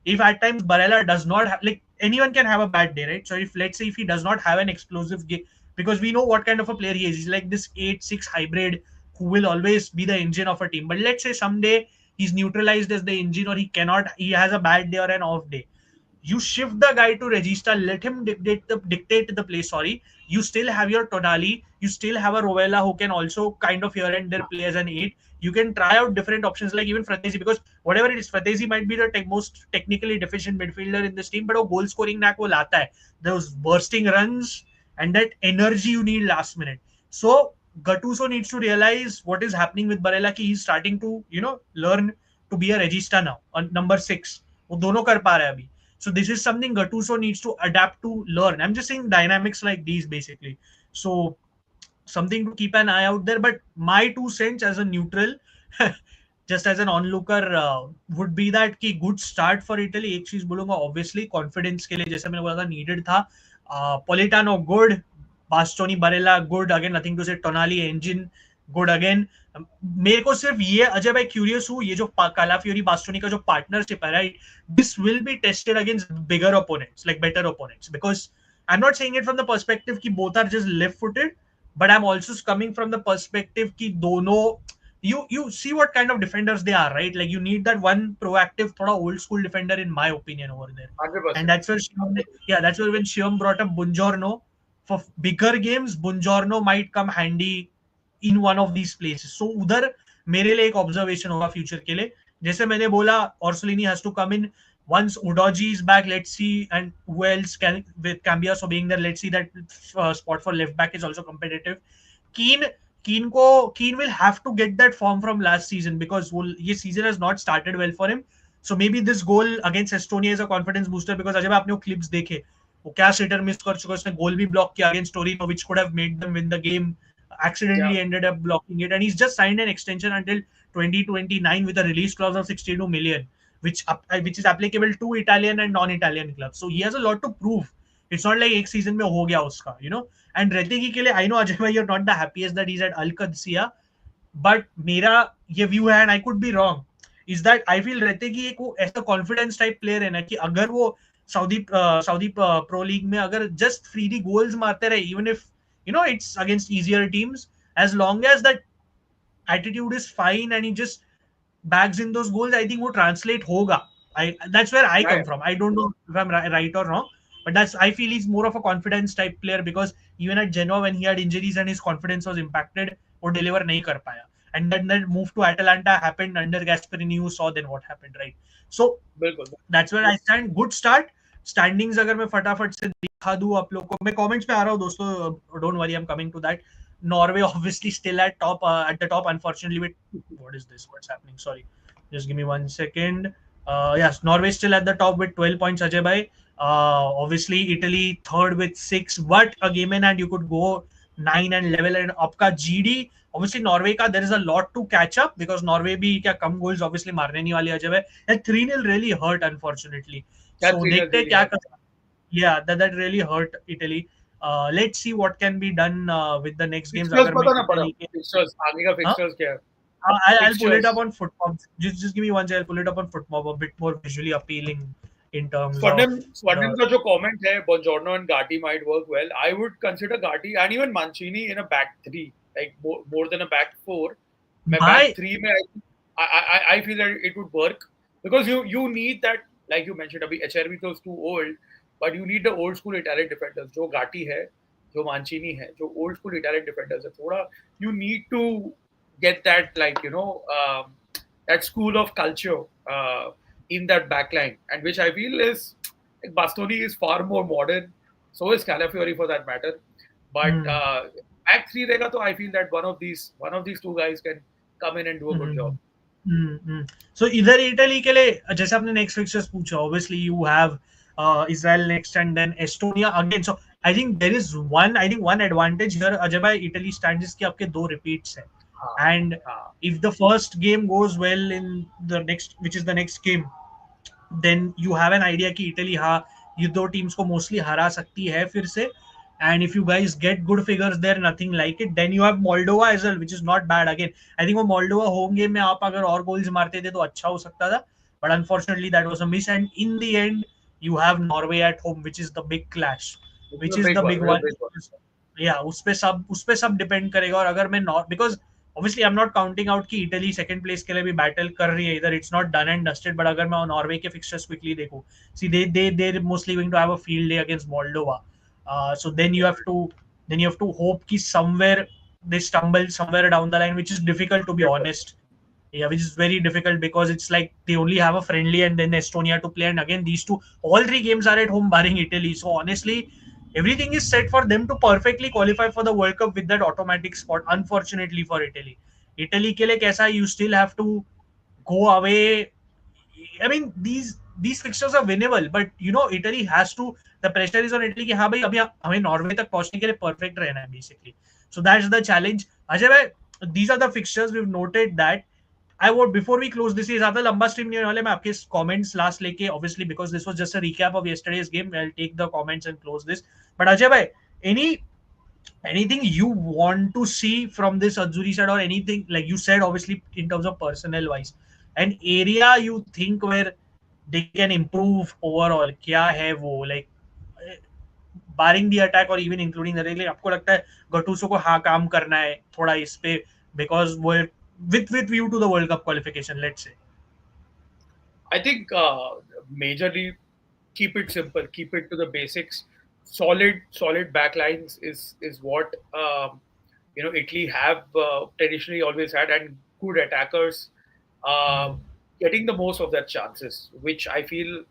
if at times Barella does not have, like, anyone can have a bad day, right? So if, let's say, if he does not have an explosive game, because we know what kind of a player he is. He's like this 8-6 hybrid who will always be the engine of a team. But let's say someday he's neutralized as the engine, or he has a bad day or an off day. You shift the guy to Regista, let him dictate the play. Sorry, you still have your Tonali, you still have a Rovella who can also kind of here and there play as an eight. You can try out different options like even Fratesi, because whatever it is, Fratesi might be the most technically deficient midfielder in this team, but a goal scoring knack will aata hai. Those bursting runs and that energy you need last minute. So Gattuso needs to realize what is happening with Barella. Ki he's starting to learn to be a regista now on number 6. वो दोनों कर पा रहा है अभी. So this is something Gattuso needs to adapt to learn. I'm just saying dynamics like these basically. So something to keep an eye out there. But my 2 cents as a neutral, just as an onlooker, would be that कि good start for Italy. एक चीज बोलूंगा obviously confidence के लिए जैसे मैंने बोला था needed था. Politano good, Bastoni Barella good again, nothing to say. Tonali engine good again. मेरे को सिर्फ ये अजय भाई क्यूरियस हूँ, ये जो कालाफियोरी बास्टोनी का जो पार्टनरशिप है, right, this will be tested against bigger opponents, like better opponents, because I am not saying it from the perspective कि both are just left footed, but I am also coming from the perspective कि दोनों you see what kind of defenders they are, right? Like you need that one proactive thoda old school defender in my opinion over there. 100%. And that's where that's where when Shivam brought up Buongiorno, for bigger games Buongiorno might come handy in one of these places. So उधर मेरे लिए एक observation होगा future के लिए. जैसे मैंने बोला Orsolini has to come in once Udogie is back. Let's see, and who else can, with Cambiaso being there, let's see that spot for left back is also competitive. Keane will have to get that form from last season, because this season has not started well for him. So maybe this goal against Estonia is a confidence booster, because Ajay आपने वो clips देखे, वो क्या sitter miss कर चुका, उसने goal भी block किया against Torino, which could have made them win the game, accidentally ended up blocking it, and he's just signed an extension until 2029 with a release clause of 62 million, which is applicable to Italian and non-Italian clubs. So he has a lot to prove. It's not like एक season में हो गया उसका, And Retegi के लिए, I know Ajay bhai, you're not the happiest that he's at Al Qadsiya, but मेरा ये view है, and I could be wrong, is that I feel Retegi एक वो ऐसा confidence type player है ना, कि अगर वो Saudi Pro League में अगर just freely goals मारते रहे, even if it's against easier teams, as long as that attitude is fine and he just bags in those goals, I think वो translate होगा. That's where I come from. I don't know if I'm right or wrong, but I feel he's more of a confidence type player, because even at Genoa when he had injuries and his confidence was impacted, वो deliver नहीं कर पाया. And then that move to Atalanta happened under Gasperini. You saw then what happened, right? So that's where I stand. Good start. Standings अगर मैं फटाफट से दिखा दूं आप लोग को, मैं comments पे आ रहा हूँ दोस्तों, don't worry, I'm coming to that. Norway obviously still at the top, unfortunately. With what is this? What's happening? Sorry, just give me 1 second. Yes, Norway still at the top with 12 points, Ajay bhai. Obviously Italy third with 6, but a game in hand you could go 9 and level, and आपका GD obviously Norway का there is a lot to catch up, because Norway भी क्या कम goals obviously मारने नहीं वाले अजय भाई, and 3-0 really hurt unfortunately. So देखते हैं क्या कर, that really hurt Italy. Let's see what can be done with the next games. Fixtures पता ना पड़ा, fixtures आगे का fixtures क्या है? I'll pull it up on FootMob. Just give me 1 second. I'll pull it up on FootMob, a bit more visually appealing in terms Swardham का जो comment है, Buongiorno and Gatti might work well. I would consider Gatti and even Mancini in a back three, like more than a back four. Back three में I feel that it would work, because you need that, like you mentioned, अभी HRV was too old, but you need the old school Italian defenders. जो Gatti है, जो Mancini है, जो old school Italian defenders है, थोड़ा you need to get that, like that school of culture in that backline, and which I feel is, like, Bastoni is far more modern, so is Calafiori for that matter, but back three रहेगा, तो I feel that one of these two guys can come in and do a good job. So इधर Italy के लिए जैसे आपने next fixtures पूछा, obviously you have Israel next and then Estonia again. So I think there is one advantage here, Ajay bhai, Italy stands कि आपके 2 repeats हैं. And if the first game goes well in the next, which is the next game, then you have an idea कि Italy ये 2 teams को mostly हरा सकती है फिर से. And if you guys get good figures there, nothing like it, then you have Moldova as well, which is not bad. Again, I think वो Moldova home game में आप अगर और goals मारते थे तो अच्छा हो सकता था, but unfortunately that was a miss. And in the end you have Norway at home, which is the big clash, which is the big one. Yeah, उस पे सब depend करेगा. और अगर मैं because obviously I'm not counting out कि Italy second place के लिए भी battle कर रही है इधर, it's not done and dusted, but अगर मैं Norway के fixtures quickly देखूं, see they're mostly going to have a field day against Moldova, so then you have to hope कि somewhere they stumble somewhere down the line, which is difficult to be honest. Yeah, which is very difficult because it's like they only have a friendly and then Estonia to play, and again these two, all three games are at home barring Italy. So honestly, everything is set for them to perfectly qualify for the World Cup with that automatic spot. Unfortunately for Italy, Italy के लिए कैसा, you still have to go away. I mean these fixtures are winnable, but you know Italy has to. The pressure is on Italy कि हाँ भाई अभी हमें Norway तक पहुंचने के लिए perfect रहना है basically. So that's the challenge. Ajay भाई, these are the fixtures we've noted that. I would, before we close this, ज्यादा लंबा स्ट्रीम नहीं होने वाले, मैं आपके comments last लेके, obviously because this was just a recap of yesterday's game, I'll take the comments and close this. But Ajay bhai, any anything you want to see from this Azuri side, or anything like you said, obviously in terms of personnel wise, an area you think where they can improve overall, क्या है वो, like barring the attack or even including the, like आपको लगता है गटूसो को हाँ काम करना है थोड़ा इस पे, because वो with view to the World Cup qualification, let's say. I think majorly keep it simple, keep it to the basics. Solid backlines is what Italy have traditionally always had, and good attackers getting the most of their chances, which I feel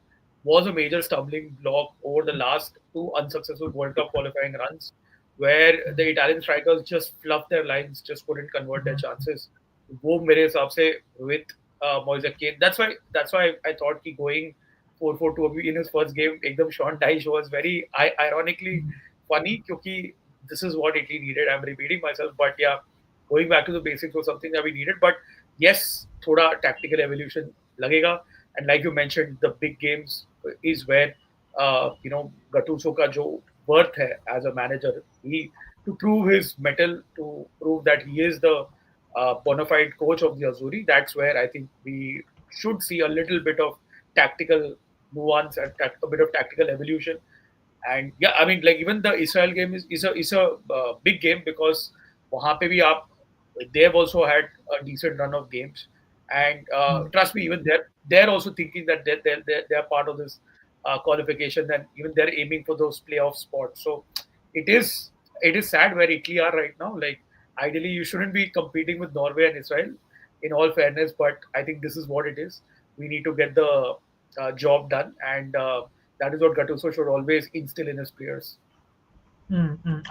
was a major stumbling block over the last two unsuccessful World Cup qualifying runs, where the Italian strikers just fluffed their lines, just couldn't convert their chances. वो मेरे हिसाब से with Moise Kean. That's why I thought he going 4-4-2 in his first game, एकदम Sean Dyche was very ironically funny because this is what Italy needed. I'm repeating myself, but yeah, going back to the basics was something that we needed. But yes, thoda tactical evolution लगेगा. And like you mentioned, the big games is where Gattuso का जो worth है as a manager, he to prove his mettle, to prove that he is the bona fide coach of the Azzurri. That's where I think we should see a little bit of tactical nuance and a bit of tactical evolution. And yeah, I mean, like even the Israel game is a big game because वहाँ पे भी आप they have also had a decent run of games, and trust me, even they're also thinking that they're part of this qualification, and even they're aiming for those playoff spots. So it is sad where Italy are right now. Like ideally, you shouldn't be competing with Norway and Israel, in all fairness, but I think this is what it is. We need to get the job done, and that is what Gattuso should always instill in his players.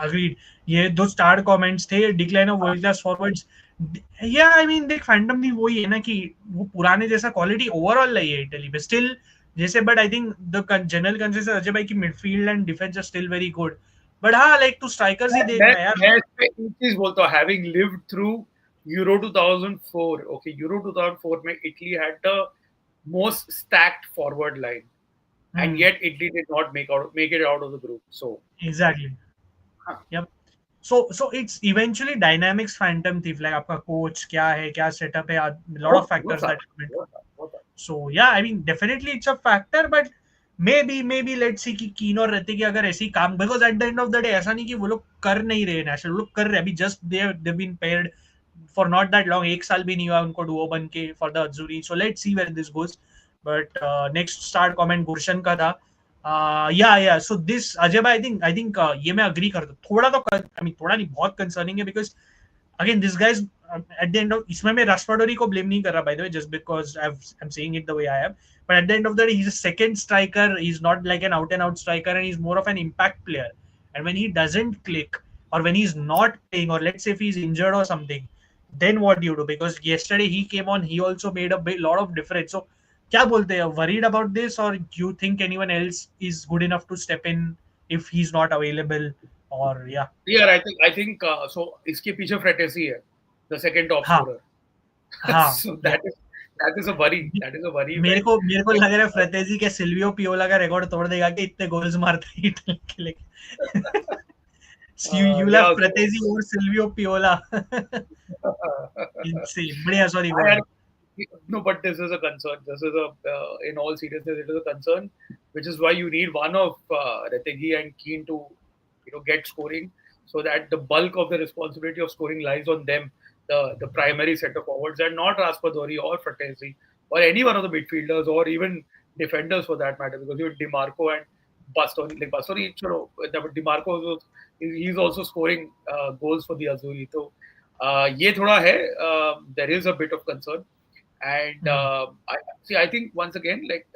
Agreed. ये दो star comments थे, decline of world class forwards. या I mean देख fandom भी वही है ना कि वो पुराने जैसा क्वालिटी ओवरऑल नहीं है इटली पे स्टिल जैसे, but I think the general consensus Ajay भाई की midfield and defence are still very good, but हाँ लाइक तू स्ट्राइकर्स ही देखना यार. मैं एक चीज बोलता हूँ, having lived through Euro 2004, okay, Euro 2004 में Italy had the most stacked forward line, and yet Italy did not make it out of the group. So exactly. Yep. So it's eventually dynamics phantom thief, like आपका coach क्या है, क्या setup है, a lot of factors that come into. So yeah, I mean definitely it's a factor, but maybe let's see कि कीन और रहते कि अगर ऐसे ही काम, because at the end of the day ऐसा नहीं कि वो लोग कर नहीं रहे नेशनल, वो लोग कर रहे हैं अभी, just they've been paired for not that long, एक साल भी नहीं हुआ उनको डुओ बन के for the Azzurri. So let's see where this goes. But next start comment Gursharan का था. Yeah. So this Ajay bhai, I think ये मैं agree करता हूँ. थोड़ा तो I mean थोड़ा नहीं बहुत concerning है, because again this guy's at the end of, इसमें मैं Rashford को blame नहीं कर रहा by the way, just because I'm saying it the way I am. But at the end of the day, he's a second striker. He's not like an out and out striker, and he's more of an impact player. And when he doesn't click, or when he's not playing, or let's say if he's injured or something, then what do you do? Because yesterday he came on, he also made a lot of difference. So क्या बोलते हैं, worried about this, or do you think anyone else is good enough to step in if he's not available, or yeah? Yeah, I think so इसके पीछे Fratesi है, the second top हाँ scorer. हाँ. So that is a worry. That is a worry. मेरे को लग रहा है फ्रेतेजी के सिल्वियो पियोला का रिकॉर्ड तोड़ देगा कि इतने गोल्स मारते हैं इटली के लिए. you left Fratesi over Silvio Piola. Insane. But yeah, sorry. No, but this is a concern. This is in all seriousness, it is a concern, which is why you need one of Retegi and Keane to, get scoring, so that the bulk of the responsibility of scoring lies on them. the primary set of forwards, and not Raspadori or Fratesi or any one of the midfielders or even defenders for that matter, because you have Dimarco and Bastoni. Like Bastoni, Dimarco also, he's also scoring goals for the Azzurri. So ये थोड़ा है, there is a bit of concern. And I think once again, like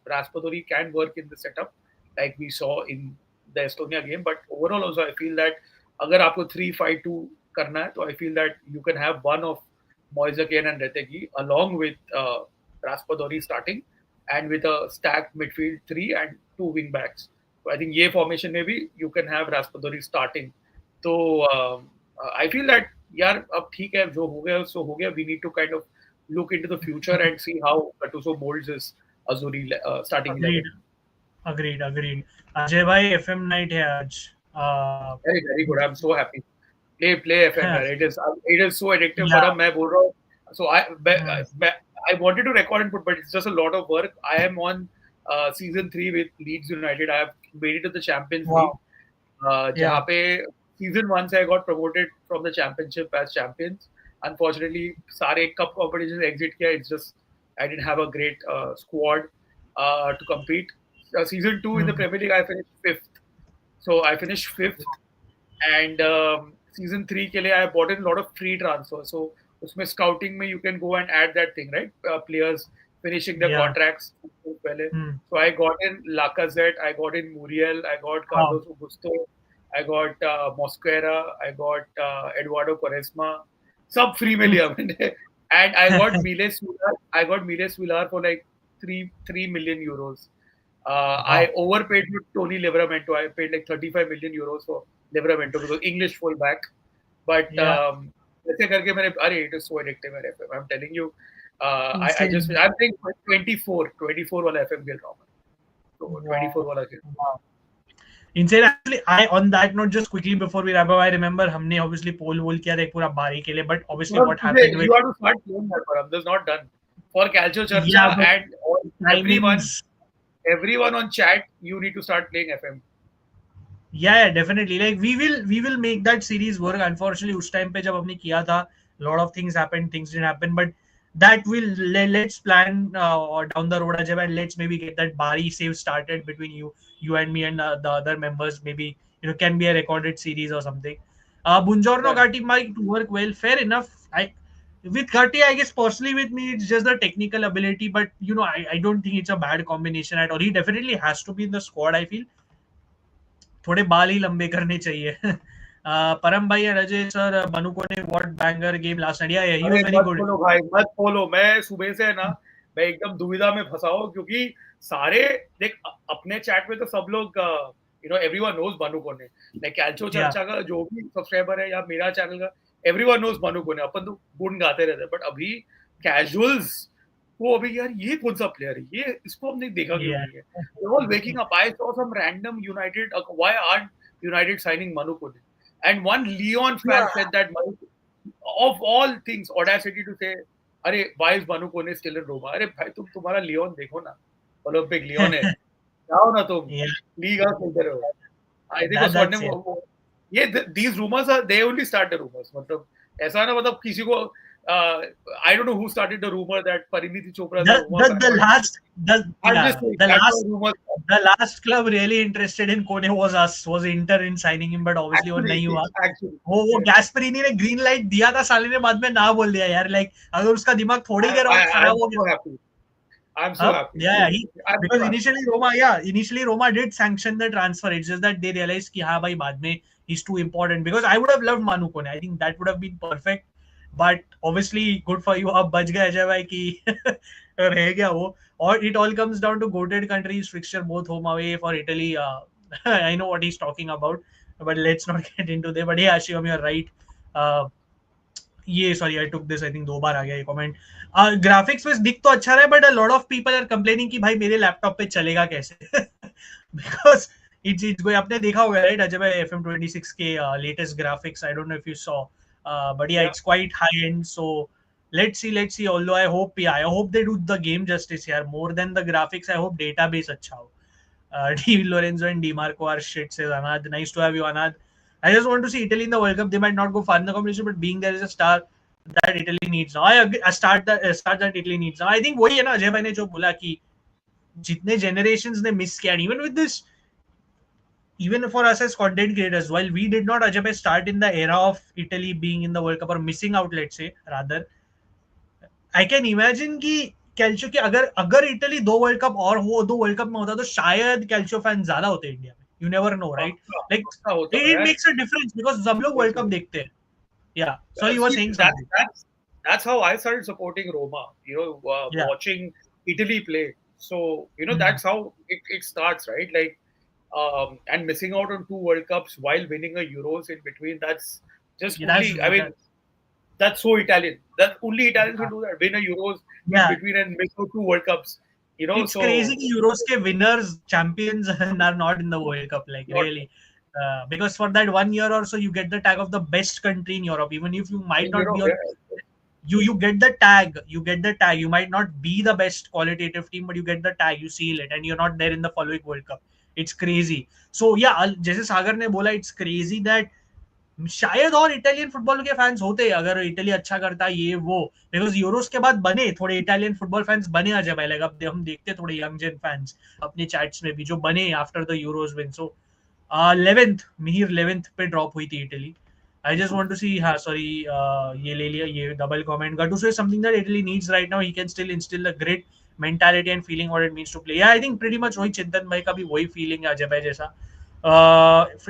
Raspadori can work in the setup, like we saw in the Estonia game. But overall, also I feel that अगर आपको 3-5-2 करना है, तो I feel that you can have one of Moise Kean and Retegi along with Raspadori starting, and with a stacked midfield three and two wing backs. So I think ये formation में भी you can have Raspadori starting. So I feel that यार अब ठीक है, जो हो गया सो हो गया. We need to kind of look into the future and see how Gattuso molds his Azzurri starting Agreed. 11. Agreed. Ajay भाई FM night है आज. Very good. I'm so happy. Play FM. It is so addictive. Yeah. But मैं बोल रहा हूँ. So I wanted to record and put, but it's just a lot of work. I am on season 3 with Leeds United. I have made it to the Champions League. जहाँ पे season 1 से I got promoted from the championship as champions. Unfortunately, सारे cup competitions exit किया. It's just I didn't have a great squad to compete. Season 2 in the Premier League, I finished 5th. So I finished 5th. And season 3 के लिए I bought in a lot of free transfers. So उसमें scouting में you can go and add that thing, right? Players finishing their contracts पहले. So I got in Lacazette, I got in Muriel, I got Carlos Augusto, I got Mosquera, I got Eduardo Quaresma. सब free में लिया मैंने. And I got Miles Villar for like 3 million euros. I overpaid with Tony Livramento. I paid like 35 million euros for Livramento because English fullback. But ऐसे करके मैंने, अरे it is so addictive है FM. I'm telling you, I'm playing 24 वाला FM खेल रहा हूँ. So 24 वाला खेल. Insane. Actually, on that note, just quickly before we wrap up, I remember हमने obviously poll किया था एक पूरा बारी के लिए, but obviously what happened with you have to start playing that, but this is not done for Calcio Churcha and everyone on chat. You need to start playing FM. Yeah, definitely. Like we will make that series work. Unfortunately, उस time पे जब हमने किया था, lot of things happened, things didn't happen, but that will let's plan down the road, Ajay, and let's maybe get that Bari save started between you and me and the other members. Maybe can be a recorded series or something. Buongiorno Gatti might work well. Fair enough. With Gatti, I guess personally with me it's just the technical ability, but I don't think it's a bad combination at all. He definitely has to be in the squad. I feel थोड़े बाल ही लंबे करने चाहिए. परम भाई और Ajay sir, मनुको ने what banger game last night. He was very good. भाई मत बोलो, मैं सुबह से ना मैं एकदम दुविधा में फंसा हूं, क्योंकि सारे देख अपने चैट में तो सब लोग एवरीवन नोज मनुको ने, लाइक कैल्चो चर्चा का जो भी सब्सक्राइबर है या मेरा चैनल का, एवरीवन नोज मनुको ने. अपन तो गुण गाते रहते हैं, बट अभी कैजुअल्स वो अभी यार ये कौन सा प्लेयर है, ये इसको हमने देखा क्यों नहीं है. They're all waking up. I saw some random United. Why aren't United signing Manu Kone? And one Leon fan said that of all things, audacity to say, अरे why is Manu Kone still in Roma? अरे भाई तुम्हारा Leon देखो ना, Olympic Leon है, जाओ ना तुम लीगा खेलते रहो. I think उस वनने ये these rumors are, they only start the rumors. मतलब ऐसा ना, मतलब किसी को I don't know who started the rumor that Pariniti Chopra. The last club really interested in Kone was Inter in signing him, but obviously वो नहीं हुआ. वो Gasperini ने green light दिया था, साले ने बाद में ना बोल दिया यार. Like अगर उसका दिमाग थोड़ी देर और खराब हो गया. I'm so happy. Yeah, because initially Roma did sanction the transfer. It's just that they realized कि हाँ भाई बाद में he's too important. Because I would have loved Manu Kone. I think that would have been perfect. But obviously good for you, अब बच गए अजय भाई कि रह गया वो. और it all comes down to goated countries fixture, both home away for Italy. I know what he's talking about, but let's not get into that. But yeah, Shivam, you're right. Sorry, I took this. I think 2 बार आ गया ये comment. Graphics में दिख तो अच्छा रहा है, but a lot of people are complaining कि भाई मेरे लैपटॉप पे चलेगा कैसे. Because it's going. आपने देखा होगा right अजय भाई FM26 के latest graphics. I don't know if you saw. But yeah, it's quite high end. So let's see. Although I hope they do the game justice here. More than the graphics, I hope database अच्छा हो. Di Lorenzo and Dimarco are shit, says Anad. Nice to have you, Anad. I just want to see Italy in the World Cup. They might not go far in the competition, but being there as a star, that Italy needs now. I agree, start that Italy needs now. I think वही है ना अजय भाई ने जो बोला कि जितने generations ने miss किया, and even with this, even for us as content creators, while we did not Ajay bhai, start in the era of Italy being in the World Cup or missing out, let's say rather, I can imagine कि कैल्चो की अगर अगर Italy दो world cup और वो दो world cup में होता तो शायद कैल्चो फैन ज्यादा होते इंडिया में. You never know, right? पक्का लाइक पक्का होता है इट यार. मेक्स अ डिफरेंस बिकॉज सब लोग वर्ल्ड कप बिल्कुल. देखते हैं. या sorry you were See, saying that's something. that's that's how I started supporting Roma. या. Watching Italy play. So that's how it starts, right? Like, and missing out on two World Cups while winning a Euros in between. That's just that's only. I mean, that's so Italian. That only Italians can do that. Win a Euros in या. between and miss out two World Cups. It's crazy So कि Euros के winners champions are not in the World Cup, like not really. Because for that 1 year or so you get the tag of the best country in Europe, even if you might in not be Europe. on. Yeah. You get the tag, you might not be the best qualitative team, but you get the tag, you seal it, and you're not there in the following World Cup. It's crazy. So yeah, जैसे सागर ने बोला, it's crazy that शायद और Italian football के fans होते अगर Italy अच्छा करता ये वो, बिकॉज यूरोस के बाद बने थोड़े इटालियन फुटबॉल फैंस बने अजय भाई. लाइक अब हम देखते थोड़े यंग जेन फैंस अपने चैट्स में भी जो बने after the Euros win. So 11th Mihir 11th पे ड्रॉप हुई थी Italy. I just want to see, हाँ sorry, ये ले लिया ये double comment. Gattuso is something that Italy needs right now. He can still instill the grit, mentality and feeling what it means to play. Yeah, I think pretty much वही चिंतन भाई का भी वही feeling है अजय भाई जैसा.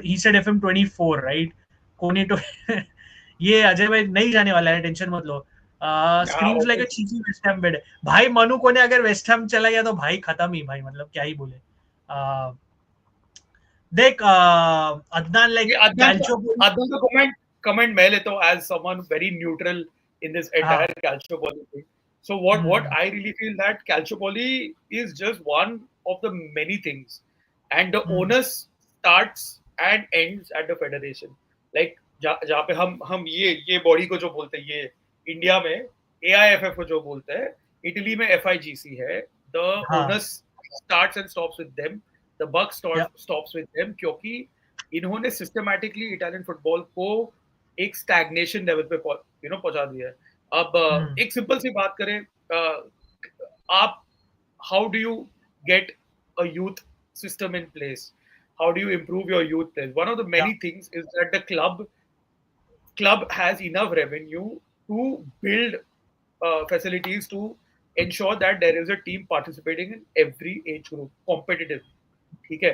He said FM24, right? कोने तो ये अजय भाई नहीं जाने वाला है, टेंशन मत लो. Screams like a Obviously. Cheesy West Ham bed. भाई मनु कोने अगर वेस्ट हैम चला गया तो भाई खत्म ही भाई, मतलब क्या ही बोले. देख अदनान लाइक Yeah, कैल्चो. Adnan का comment मैं लेता हूँ as someone very neutral in this हाँ. entire Calciopoli thing. So what hmm. I really feel that Calciopoli is just one of the many things, and the hmm. onus starts and ends at the federation. Like जहाँ पे हम ये body को जो बोलते हैं, ये इंडिया में AIFF को जो बोलते हैं, इटली में FIGC है. The हाँ. onus starts and stops with them. The buck या. stops with them क्योंकि इन्होंने सिस्टमैटिकली इटालियन फुटबॉल को एक स्टैग्नेशन लेवल पे पहुंचा दिया है. अब एक सिंपल सी बात करें, आप how do you get a youth system in place, how do you improve your youth players? One of the या. many things is that the club has enough revenue to build facilities to ensure that there is a team participating in every age group competitive. ठीक है.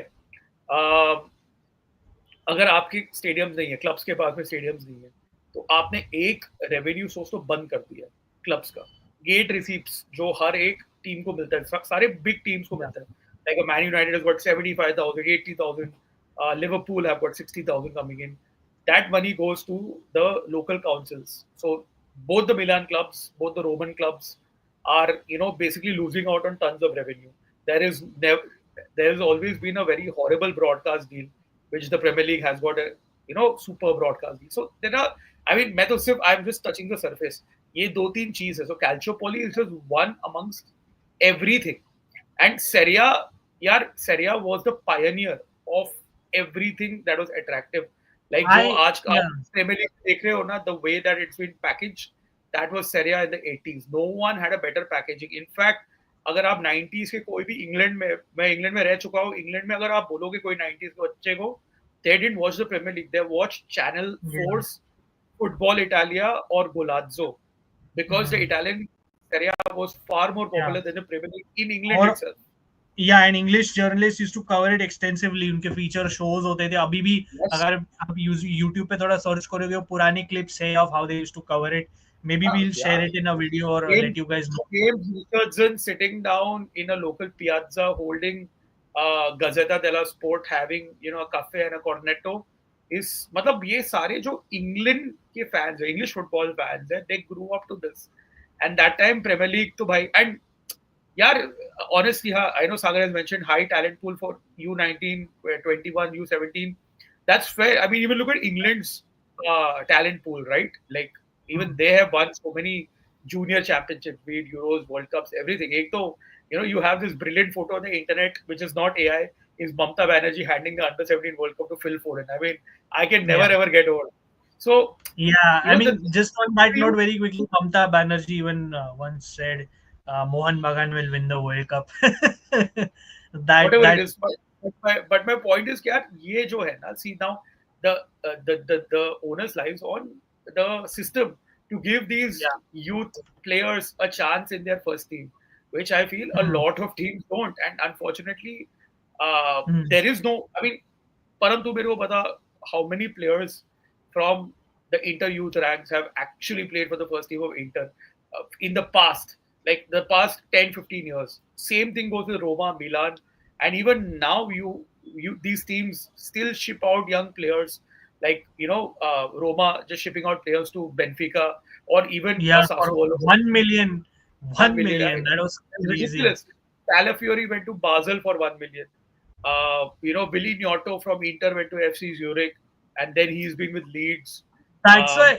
अगर आपके stadiums नहीं है, clubs के पास में stadiums नहीं है, तो आपने एक रेवेन्यू सोर्स तो बंद कर दिया क्लब्स का. गेट रिसीप्ट्स जो हर एक टीम को मिलता है, सारे बिग टीम्स को मिलता है. Like man United has got 75,000, 80,000, Liverpool have got 60,000 coming in. That money goes to the local councils. So both the Milan clubs, both the Roman clubs are, basically losing out on tons of revenue. There has always been a very horrible broadcast deal, which the Premier League has got a, super broadcast deal. So there are, I mean, I'm just touching the surface. ये दो तीन चीज है. So Calciopoli is just one amongst everything. And Serie A was the pioneer of everything that was attractive. Like जो आज का Premier League देख रहे हो ना, the way that it's been packaged, that was Serie A in the 80s. No one had a better packaging. In fact, अगर आप 90s के कोई भी इंग्लैंड में, मैं इंग्लैंड में रह चुका हूँ, इंग्लैंड में अगर आप बोलोगे कोई 90s के बच्चे को, they didn't watch the Premier League. They watched Channel 4's Football Italia or Golazzo, because the Italian Serie A was far more popular than the Premier League in England itself. Yeah, and English journalists used to cover it extensively. उनके feature shows होते थे. अभी भी अगर आप YouTube पे थोड़ा search करोगे, वो पुराने clips है of how they used to cover it. Maybe we'll share it in a video or let you guys know. James Richardson sitting down in a local piazza holding Gazzetta della Sport, having a cafe and a cornetto, is मतलब ये सारे जो England के fans है, English football fans है, they grew up to this. And that time Premier League तो भाई, and यार honestly, I know Sagar has mentioned high talent pool for U19, 21, U17. That's fair. I mean, even look at England's talent pool, right? Like, even they have won so many junior championships, be it Euros, World Cups, everything. Ek to, you have this brilliant photo on the internet, which is not AI, is Mamta Banerjee handing the Under-17 World Cup to Phil Foden. I mean, I can never ever get over it. So, Yeah, you I know, the mean, just on that note, you very quickly, Mamta Banerjee even once said, "Mohan Bagan will win the World Cup." that whatever it that is. But my point is क्या ये जो है ना, see now the the owners lies on the system to give these yeah. youth players a chance in their first team, which I feel a Hmm. lot of teams don't, and unfortunately Hmm. there is no, I mean, परम तू मेरे को बता how many players from the inter youth ranks have actually played for the first team of Inter in the past, like the past 10-15 years. Same thing goes with Roma, Milan, and even now you these teams still ship out young players, like Roma just shipping out players to Benfica, or even Yeah, for Sassuolo. 1 million, 1 one million. million. That was It's crazy. ridiculous. Calafiori went to Basel for 1 million. Willy Gnotto from Inter went to FC Zurich, and then he's been with Leeds. That's Um, why.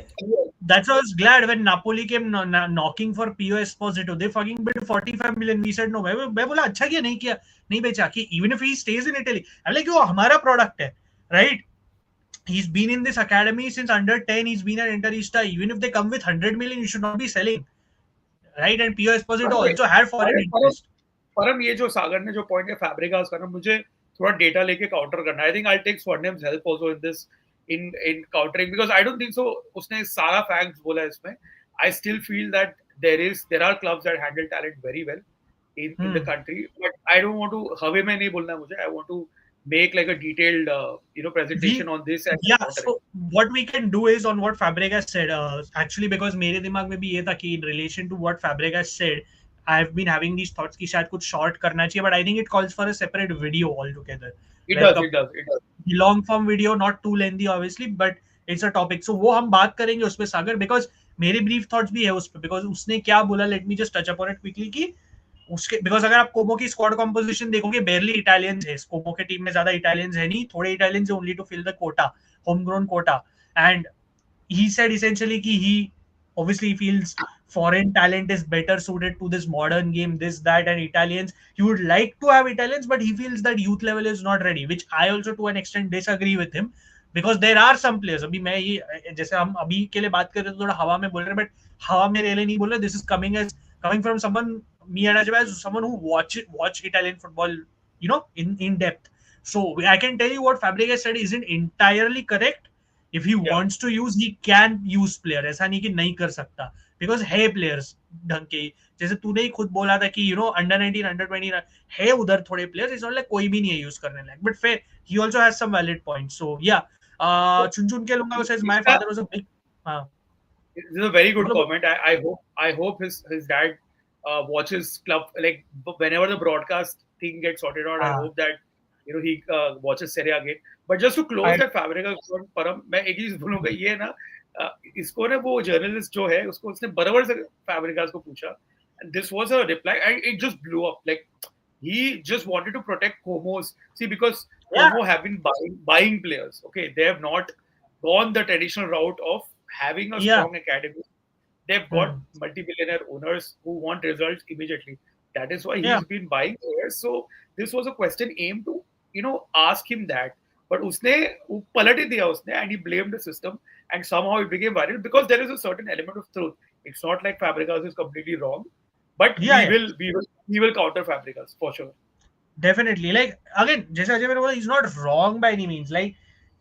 That's why I was glad when Napoli came knocking for Pio Esposito. They fucking bid 45 million. We said no. मैं बोला अच्छा किया नहीं किया नहीं बेचा कि even if he stays in Italy, I'm like वो हमारा product है, right? He's been in this academy since under 10. He's been an Interista. Even if they come with 100 million, you should not be selling, right? And Pio Esposito अरे also had foreign अरे interest. परम ये जो सागर ने जो point है फैब्रिकास का ना, मुझे थोड़ा डेटा लेके काउंटर करना, आई थिंक आई टेक स्वर्णिम्स help also in this, in countering, because I don't think so उसने सारा फैक्ट्स बोला है इसमें. I still feel that there are clubs that handle talent very well in the Hmm. country, but I don't want to हवे में नहीं बोलना है मुझे. I want to make like a detailed We presentation on this and Yeah, countering. so what we can do is on what Fabregas said, actually because मेरे दिमाग में भी ये था कि in relation to what Fabregas said, I've been having these thoughts कि शायद कुछ short करना चाहिए, but I think it calls for a separate video altogether, It like does, a it does, it does. long form video, not too lengthy obviously, but it's a topic. So वो हम बात करेंगे उस पे सागर, because मेरे brief thoughts भी है उस पे, because उसने क्या बोला, let me just touch upon it quickly कि उसके, बिकॉज अगर आप कोमो की स्क्वाड कॉम्पोजिशन देखोगे, बेरली इटालियंस है कोमो के टीम में, ज्यादा इटालियंस है नहीं, थोड़े Italians only to fill the quota, home grown quota. And he said essentially कि he obviously feels foreign talent is better suited to this modern game, this that, and Italians, he would like to have Italians, but he feels that youth level is not ready, which I also to an extent disagree with him, because there are some players, अभी मैं ये जैसे हम अभी के लिए बात कर रहे थे थोड़ा हवा में बोल रहे हैं, बट हवा में रेले नहीं बोल रहे, this is coming from someone, me and Ajay, as someone who watch Italian football, in depth. So I can tell you what Fabregas said isn't entirely correct. If he Yeah. wants to use, he can use player, ऐसा नहीं कि नहीं कर सकता, because है players ढंग के, जैसे तूने ही खुद बोला था कि अंडर 19 अंडर 20 है उधर थोड़े प्लेयर्स, इट्स नॉट लाइक कोई भी नहीं है यूज करने लायक, बट फिर he also has some valid point. So yeah So, चुन चुन के लूंगा, सेज माय इसका फादर वाज अ बिग. हाँ, this is a very good बोलो बोलो. comment. I hope his dad watches club, like whenever the broadcast thing gets sorted out. I हाँ, hope that he watches Serie A again. But just to close I- that Fabregas point, परम मैं एक ही चीज बोलूंगा, ये ना इसको ना वो जर्नलिस्ट जो है उसको उसने बराबर से Fabregas को पूछा, and this was a reply and it just blew up. Like he just wanted to protect Como's, see, because yeah, Como have been buying players. Okay, they have not gone the traditional route of having a yeah. strong academy. They've got Hmm. multi-billionaire owners who want results immediately. That is why Yeah, he's been buying players. So this was a question aimed to, ask him that. But उसने वो पलट ही दिया उसने, and he blamed the system, and somehow it became viral because there is a certain element of truth. It's not like Fabregas is completely wrong, but yeah, yeah. we will counter Fabregas for sure. Definitely. Like again, जैसे अजय मैंने बोला, he's not wrong by any means. Like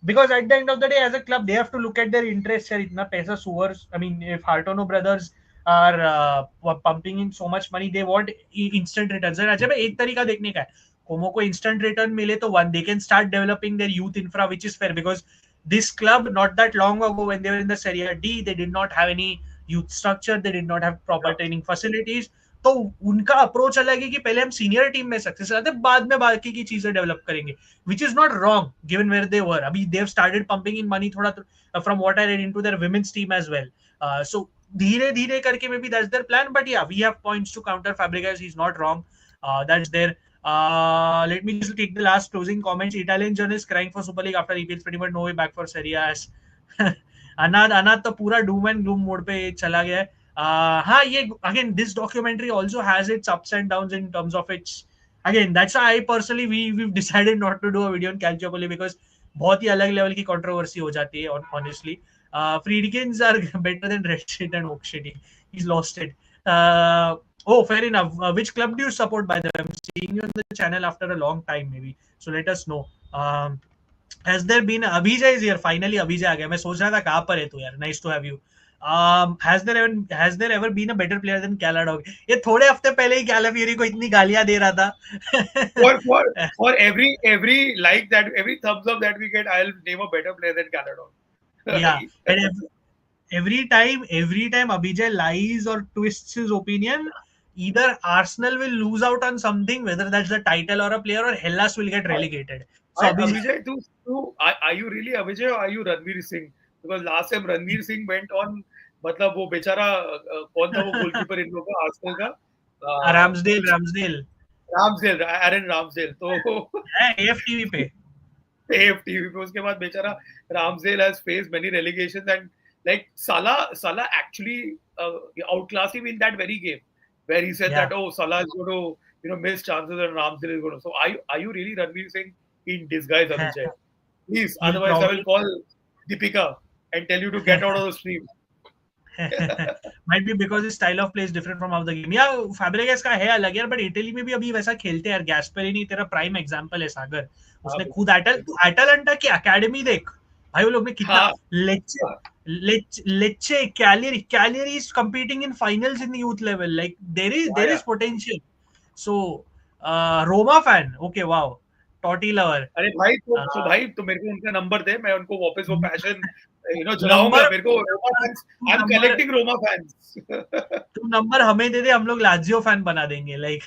because at the end of the day, as a club, they have to look at their interests. यार इतना पैसा sewers. I mean, if Hartono brothers are pumping in so much money, they want instant returns. And Ajay भाई एक तरीका देखने का है. कोमो को instant return मिले तो one, they can start developing their youth infra, which is fair, because this club not that long ago when they were in the Serie D, they did not have any youth structure, they did not have proper Yeah. training facilities. तो उनका approach अलग है कि पहले हम senior team में success आते हैं, बाद में बाकी की चीजें डेवलप करेंगे, which is not wrong given where they were. अभी they have started pumping in money थोड़ा, from what I read into their women's team as well. So धीरे धीरे करके maybe that's their plan, but yeah we have points to counter Fabregas, he is not wrong. That's there. Let me just take the last closing comments. Italian journalist crying for Super League after EPL pretty much no way back for Serie A. अनाथ तो पूरा Doom and gloom mode पे चला गया है. हाँ, ये again this documentary also has its ups and downs in terms of its, again that's why I personally we've decided not to do a video on Calciopoli, because बहुत ही अलग level की controversy हो जाती है honestly. Friedkins are better than Red Shit and Oak Shitty. He's lost it. Uh, oh, fair enough. Which club do you support, by the way? I'm seeing you on the channel after a long time, maybe. So let us know. Has there been Abhijay is here finally? Abhijay आ गया. मैं सोच रहा था कहाँ पर है तू यार. Nice to have you. Has there ever been a better player than Caladog? ये थोड़े हफ्ते पहले ही कैलाफियरी को इतनी गालियां दे रहा था. For every like that, every thumbs up that we get, I'll name a better player than Caladon. Yeah, and every time Abhijay lies or twists his opinion, either Arsenal will lose out on something, whether that's the title or a player, or Hellas will get relegated. So Abhijay, Abhijay, are you really Abhijay or are you Ranveer Singh? Because last time Ranveer Singh went on, मतलब वो बेचारा कौन था वो goalkeeper इन लोगों का Arsenal का Ramsdale रामसडेल, एरन रामसडेल तो है AFTV पे. AFTV पे उसके बाद बेचारा Ramsdale has faced many relegations and like Salah actually outclassed him in that very game where he said Yeah. that Salah is going to miss chances and Ramsdale is going to. So are you really Ranveer Singh in disguise, Abhijay? Please, He'll otherwise I will probably call Deepika and tell you to get out of the stream. might be because his style of play is different from other game. Yeah, Fabregas का है अलग यार, but Italy में भी अभी वैसा खेलते हैं यार. गैस्पेरिनी तेरा प्राइम एग्जांपल है सागर. उसने खुद एटालांटा की एकेडमी देख भाई, वो लोग ने कितना लेचे Cagliari is competing in finals in the youth level. Like there is potential. So Roma fan, okay, wow, Totti lover. अरे भाई तो भाई तो मेरे को उनका नंबर दे, मैं उनको वापस वो पैशन जलाऊंगा. नंबर मेरे को Roma fans, I am collecting Roma fans. तू नंबर हमें दे दे, हम लोग लाजियो फैन बना देंगे. लाइक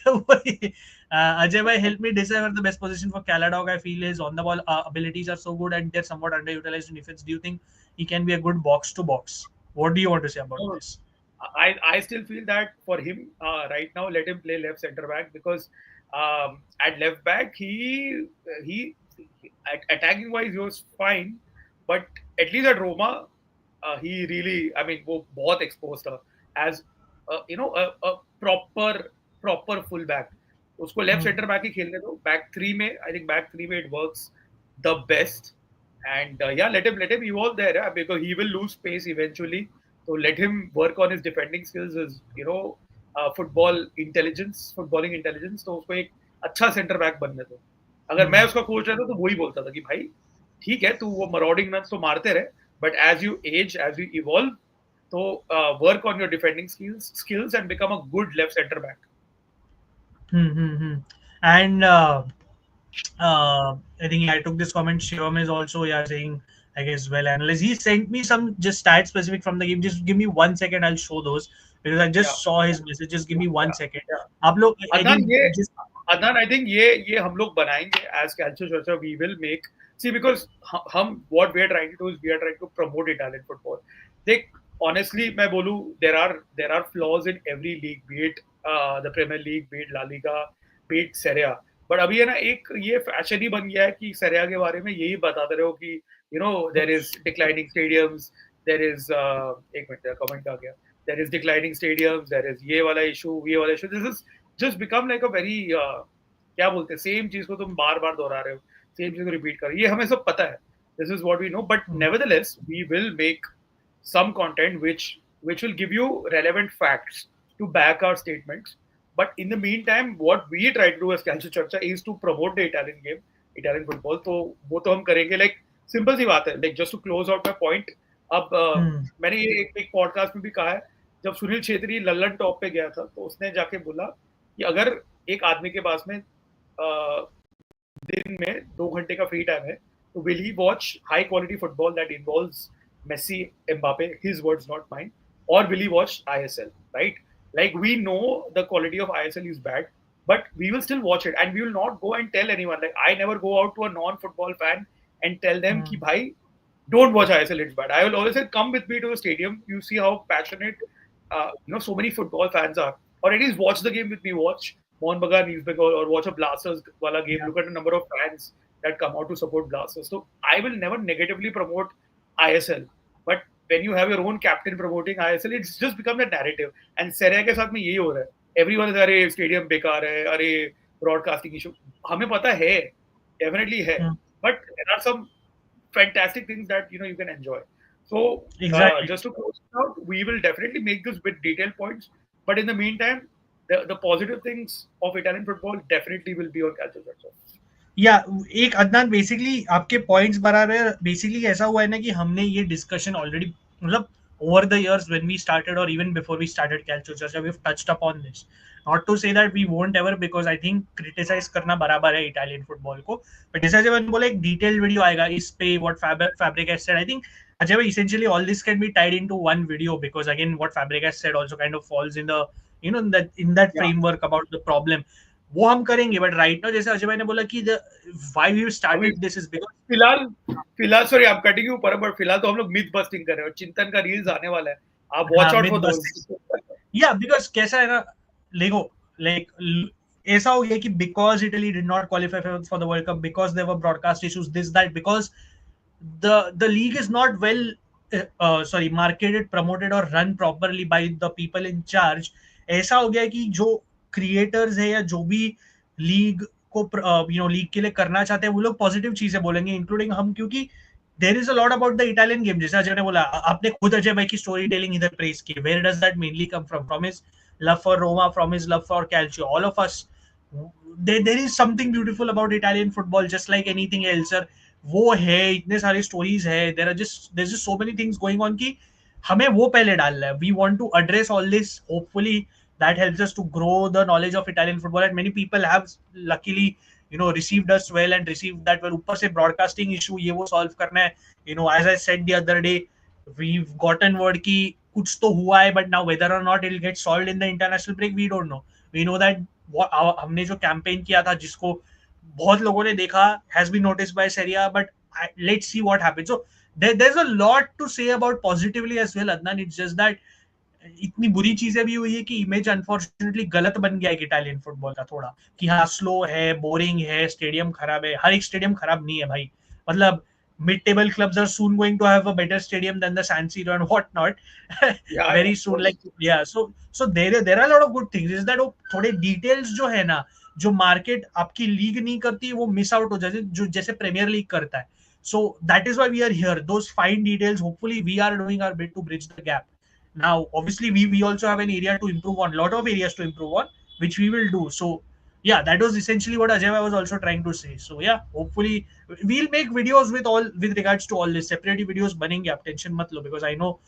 अजय भाई, help me decipher the best position for Caladog. I feel his on the ball abilities are so good and they're somewhat underutilized in defense. Do you think he can be a good box to box? What do you want to say about this? I still feel that for him right now, let him play left center back because at left back he attacking wise he was fine, but at least at Roma he really, I mean, वो बहुत exposed था as a proper full back. उसको left center back ही खेलने दो. Back three में I think back three में it works the best. And yeah, let him evolve there, yeah, because he will lose space eventually. So let him work on his defending skills, his footballing intelligence. तो उसको एक अच्छा centre back बनने दो. अगर मैं उसका कोच रहता तो वही बोलता था कि भाई ठीक है, तू वो मराउडिंग रन्स तो मारते रहे, but as you age, as you evolve, तो work on your defending skills and become a good left center back. And I think I took this comment. Shivam is also saying, I guess, well analyzed. He sent me some just stats specific from the game. Just give me 1 second. I'll show those because I just saw his message. Just give me 1 second. आप लोग Adnan, I think ये हम लोग बनाएंगे as Calcio Churcha. We will make, see, because हम what we are trying to do is we are trying to promote Italian football. देख, honestly मैं बोलूँ, there are flaws in every league, be it the Premier League, be it La Liga, be it Serie A. But अभी है ना एक ये fashion ही बन गया है कि सेरिया के बारे में यही बताते रहो कि there is declining stadiums, there is एक मिनट कमेंट आ गया, there is declining stadiums, there is ये वाला issue. This is just become like a very क्या बोलते हैं, सेम चीज को तुम बार बार दोहरा रहे हो, सेम चीज को रिपीट कर रहे हो. ये हमें सब पता है, this is what we know, but nevertheless we will make some content which will give you relevant facts to back our statements. But in the meantime, what we try to do as Calcio Churcha is to promote the Italian game, Italian football. तो वो तो हम करेंगे. Like simple सी बात है. Like just to close out my point. अब मैंने ये एक पॉडकास्ट में भी कहा है, जब सुनील छेत्री लल्लन टॉप पे गया था तो उसने जाके बोला कि अगर एक आदमी के पास में दिन में 2 घंटे का फ्री टाइम है तो will he watch high quality football that involves Messi, Mbappe, his words not mine, or will he watch ISL, right? Like we know the quality of ISL is bad, but we will still watch it and we will not go and tell anyone. Like I never go out to a non-football fan and tell them ki bhai don't watch ISL, it's bad. I will always say come with me to the stadium, you see how passionate so many football fans are, or at least watch the game with me, watch Mohun Bagan East Bengal or watch a Blasters wala game. Look at the number of fans that come out to support Blasters. So I will never negatively promote ISL, but when you have your own captain promoting ISL, it's just become the narrative. And Serie A के साथ में यही हो रहा है. Everyone is अरे stadium बेकार है, अरे ब्रॉडकास्टिंग इशू. हमें पता है, definitely है, but there are some fantastic things that you can enjoy. So Exactly. just to close it out, we will definitely make this with detailed points. But in the meantime, the positive things of Italian football definitely will be on Calcio. या एक Adnan basically आपके points बराबर है basically ऐसा हुआ है ना कि हमने ये डिस्कशन ऑलरेडी मतलब over the years when we started or even before we started Calcio Churcha we've touched upon this not to say that we won't ever because I think criticize करना बराबर है Italian football को but जैसा जब मैंने बोला एक detailed video आएगा इस पे what Fabregas said I think Ajay bhai, essentially all this can be tied into one video because again what Fabregas said also kind of falls in the in that Yeah. framework about the problem वो हम करेंगे but right now जैसे अजय भाई ने बोला कि why we अभी started this is because फिलहाल फिलहाल सॉरी आप कटिंग यू पर बट फिलहाल तो हम लोग मिथ बस्टिंग कर रहे हैं और चिंतन का रील्स आने वाला है आप हाँ वॉच आउट मिथ फॉर बस दोस या बिकॉज कैसा है ना देखो लाइक ऐसा हो गया कि because Italy did not qualify for the world cup because there were broadcast issues this that because the league is not well sorry marketed promoted or run properly by the people in charge ऐसा हो गया कि जो creators है या जो भी league को लीग के लिए करना चाहते हैं वो लोग पॉजिटिव चीजें बोलेंगे इंक्लूडिंग हम क्योंकि there is a lot about the Italian game जैसे अजय ने बोला आपने खुद अजय भाई की स्टोरी टेलिंग इधर प्रेस की where does that mainly come from his love for Roma from his love for calcio all of us there is something beautiful about Italian football, just like anything else. Sir, वो है इतने सारे stories है there's just so many things going on कि हमें वो पहले डालना है we want to address all this hopefully that helps us to grow the knowledge of Italian football and many people have luckily received us well and received that well ऊपर से broadcasting issue ये वो solve करना है as I said the other day we've gotten word कि कुछ तो हुआ है but now whether or not it'll get solved in the international break we don't know we know that हमने जो कैंपेन किया था जिसको बहुत लोगों ने देखा has been noticed by Serie A but let's see what happens so there's a lot to say about positively as well Adnan it's just that इतनी बुरी चीजें भी हुई है कि इमेज अनफॉर्चुनेटली गलत बन गया है इटालियन फुटबॉल का थोड़ा कि हाँ स्लो है बोरिंग है स्टेडियम खराब है हर एक स्टेडियम खराब नहीं है भाई मतलब mid table clubs are soon going to have a better stadium than the San Siro and what not या very of soon course like yeah so there are a lot of good things is that वो थोड़े details जो है ना जो market आपकी league नहीं करती वो मिस आउट हो जाते जो जैसे प्रीमियर लीग करता है so that is why we are here those fine details hopefully we are doing our bit to bridge the gap now, obviously, we also have an area to improve on, lot of areas to improve on, which we will do. So, yeah, that was essentially what Ajay was also trying to say. So, yeah, hopefully, we'll make videos with regards to all this. Separate videos banenge, आप tension mat lo because I know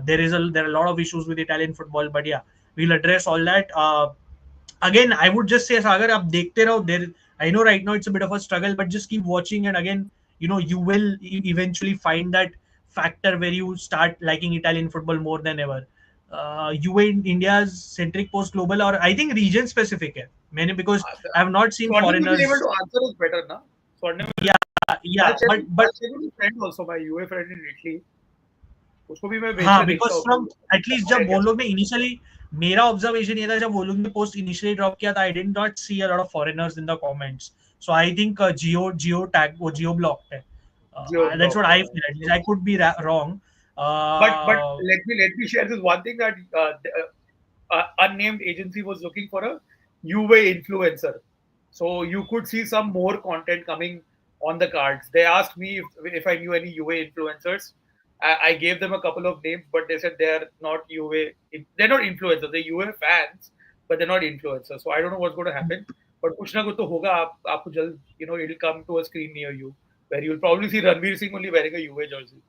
there are a lot of issues with Italian football, but yeah, we'll address all that. Again, I would just say, Sagar, आप देखते रहो. There, I know right now it's a bit of a struggle, but just keep watching, and again, you will eventually find that factor where you start liking Italian football more than ever. UA in India's centric post global or I think region specific है. मैंने because I have not seen Swarnim will be able foreigners. to answer us better ना Swarnim Yeah, yeah, but I'll share with a friend also my UA friend in Italy उसको भी मैं हाँ भेजना देखता because हूँ फ्रॉम एटलीस्ट है जब वो क्या लोग ने इनिशियली मेरा ऑब्जर्वेशन ये था जब वो लोग ने पोस्ट इनिशियली ड्रॉप किया था I did not see a lot of foreigners in the comments so I think geo tag वो जियो ब्लॉक है geo that's what block I feel at least I could be wrong but let me share this one thing that unnamed agency was looking for a UA influencer. So you could see some more content coming on the cards. They asked me if I knew any UA influencers. I gave them a couple of names, but they said they're not UA. They're not influencers. They're UA fans, but they're not influencers. So I don't know what's going to happen. But कुछ ना कुछ तो होगा आपको जल्द it'll come to a screen near you where you'll probably see Ranveer Singh only wearing a UA jersey.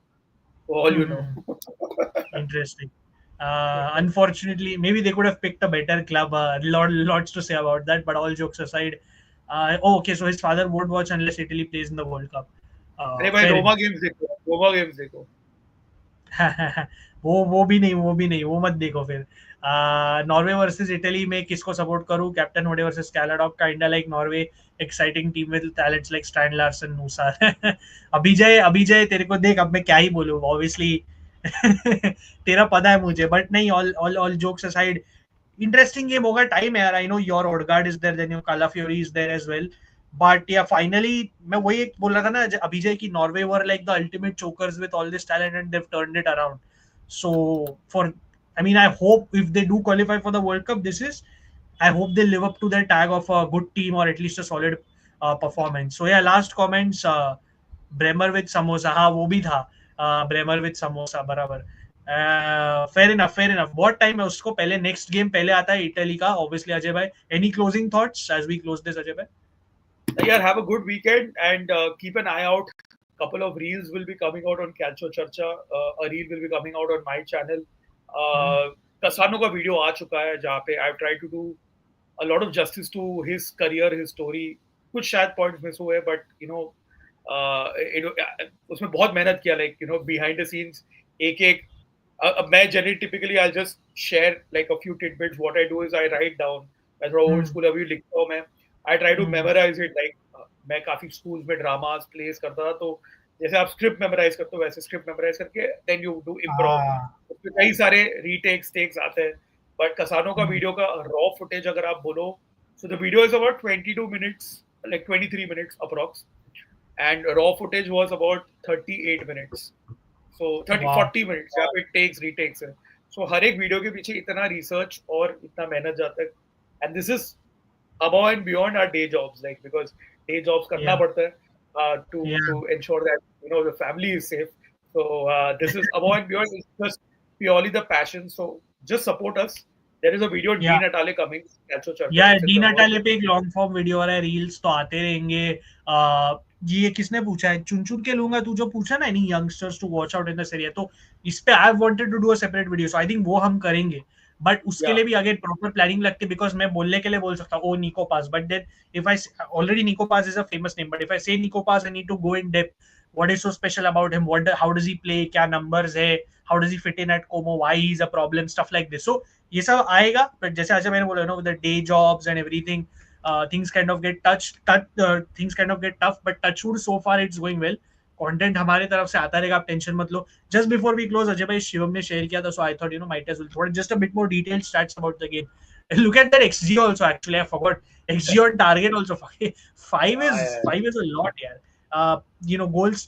For all you know. interesting Yeah. unfortunately maybe they could have picked a better club lots to say about that but all jokes aside okay so his father won't watch unless Italy plays in the World Cup अरे भाई fair Roma enough games देखो Roma games देखो वो भी नहीं वो मत देखो फिर नॉर्वे वर्सेस इटली में किसको सपोर्ट करूं captain Hode versus Caladoc kinda like Norway exciting team with talents like Stan Larsen Musa Abhijay तेरे को देख अब मैं क्या ही बोलूं ऑब्वियसली तेरा पता है मुझे बट नहीं all jokes aside interesting game होगा टाइम है यार I know your Odegaard is there then your Calafiori is there as well but yeah finally मैं वही एक बोल रहा था ना अभिजय की Norway were like the ultimate chokers with all this talent and they've turned it around so for I mean, I hope if they do qualify for the World Cup, I hope they live up to their tag of a good team or at least a solid performance. So yeah, last comments, Bremer with samosa, हाँ वो भी था. Bremer with samosa बराबर. Fair enough. बहुत time है उसको. पहले next game पहले आता है इटली का ऑब्वियसली. अजय भाई, any closing thoughts as we close this, Ajay भाई? Yeah, have a good weekend and keep an eye out. Couple of reels will be coming out on Calcio Charcha. A reel will be coming out on my channel. Kasano का video आ चुका है जहाँ पे I've tried to do a lot of justice to his career, his story. कुछ शायद points miss हुए but उसमें बहुत मेहनत किया, लाइक बिहाइंड द सीन्स एक एक. अब मैं generally typically I just share like a few tidbits. What I do is I write down. मैं थोड़ा ओल्ड स्कूल अभी लिखता हूँ मैं. I try to memorise it. Like मैं काफी स्कूल्स में ड्रामास प्लेस करता था, तो जैसे आप स्क्रिप्ट मेमोराइज करते हो वैसे स्क्रिप्ट मेमोराइज करके देन यू डू इम्प्रोव. उसमें कई सारे रीटेक्स टेक्स आते हैं. बट कसानो का वीडियो का रॉ फुटेज अगर आप बोलो, so the video is about 22 minutes, like 23 minutes approx, and raw footage was about 38 minutes. So 40 minutes जहाँ पे takes retakes है. So हर एक वीडियो के पीछे इतना रिसर्च और इतना मेहनत जाता है. And this is above and beyond our day jobs, like because day jobs करना पड़ता है to ensure that the family is safe. So this is above and beyond. It's just purely the passion. So just support us. There is a video of Dean Atale coming. Dean Atale पे एक long form video आ रहा है. Reels तो आते रहेंगे. ये किसने पूछा है? चुन चुन के लूंगा तू जो पूछा ना, any youngsters to watch out in the series, तो इस पे I wanted to do a separate video. So I think वो हम करेंगे. बट उसके लिए भी अगेन प्रॉपर प्लानिंग लगती है. बिकॉज मैं बोलने के लिए बोल सकता हूँ oh Nico Paz, but then if I already Nico Paz is a famous name, but if I say Nico Paz I need to go in depth. What is so special about him? How does he play? क्या numbers है? How does he fit in at Como? Why he's a problem? Stuff like this. So ये सब आएगा. But जैसे आज मैंने बोला, with the day jobs and everything, things kind of get things kind of get tough. But touchwood, so far it's going well. Content हमारे तरफ से आता रहेगा, आप टेंशन मत लो. Just before we close, Ajay भाई शिवम ने शेयर किया था, so I thought might as well थोड़ा just a bit more detailed stats about the game. Look at that XG also. Actually, I forgot XG on target also. Five is a lot, यार. Goals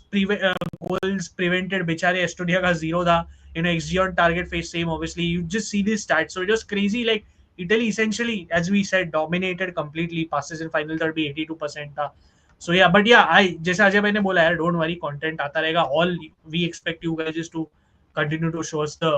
prevented बेचारे Estonia का 0 था. XG on target face same. Obviously you just see these stats, so it was crazy. Like Italy essentially, as we said, dominated completely. Passes in final third भी 82% था. So yeah, but yeah, जैसे अजय भाई ने बोला यार, don't worry, content आता रहेगा. All we expect you guys is to continue to show us the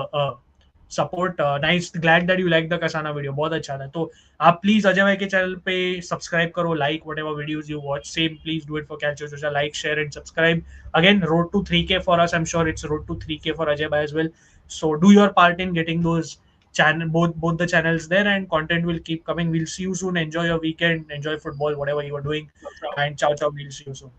support. Nice, glad that you like the Kasana video. बहुत अच्छा था. तो आप प्लीज अजय भाई के चैनल पे सब्सक्राइब करो, like whatever videos you watch. Same please do it for Calcio Charcha. Like, share and subscribe. Again, road to 3K for us. I'm sure it's road to 3K for Ajay bhai as well. So do your part in getting those both the channels there, and content will keep coming. We'll see you soon. Enjoy your weekend, enjoy football, whatever you are doing. And ciao, we'll see you soon.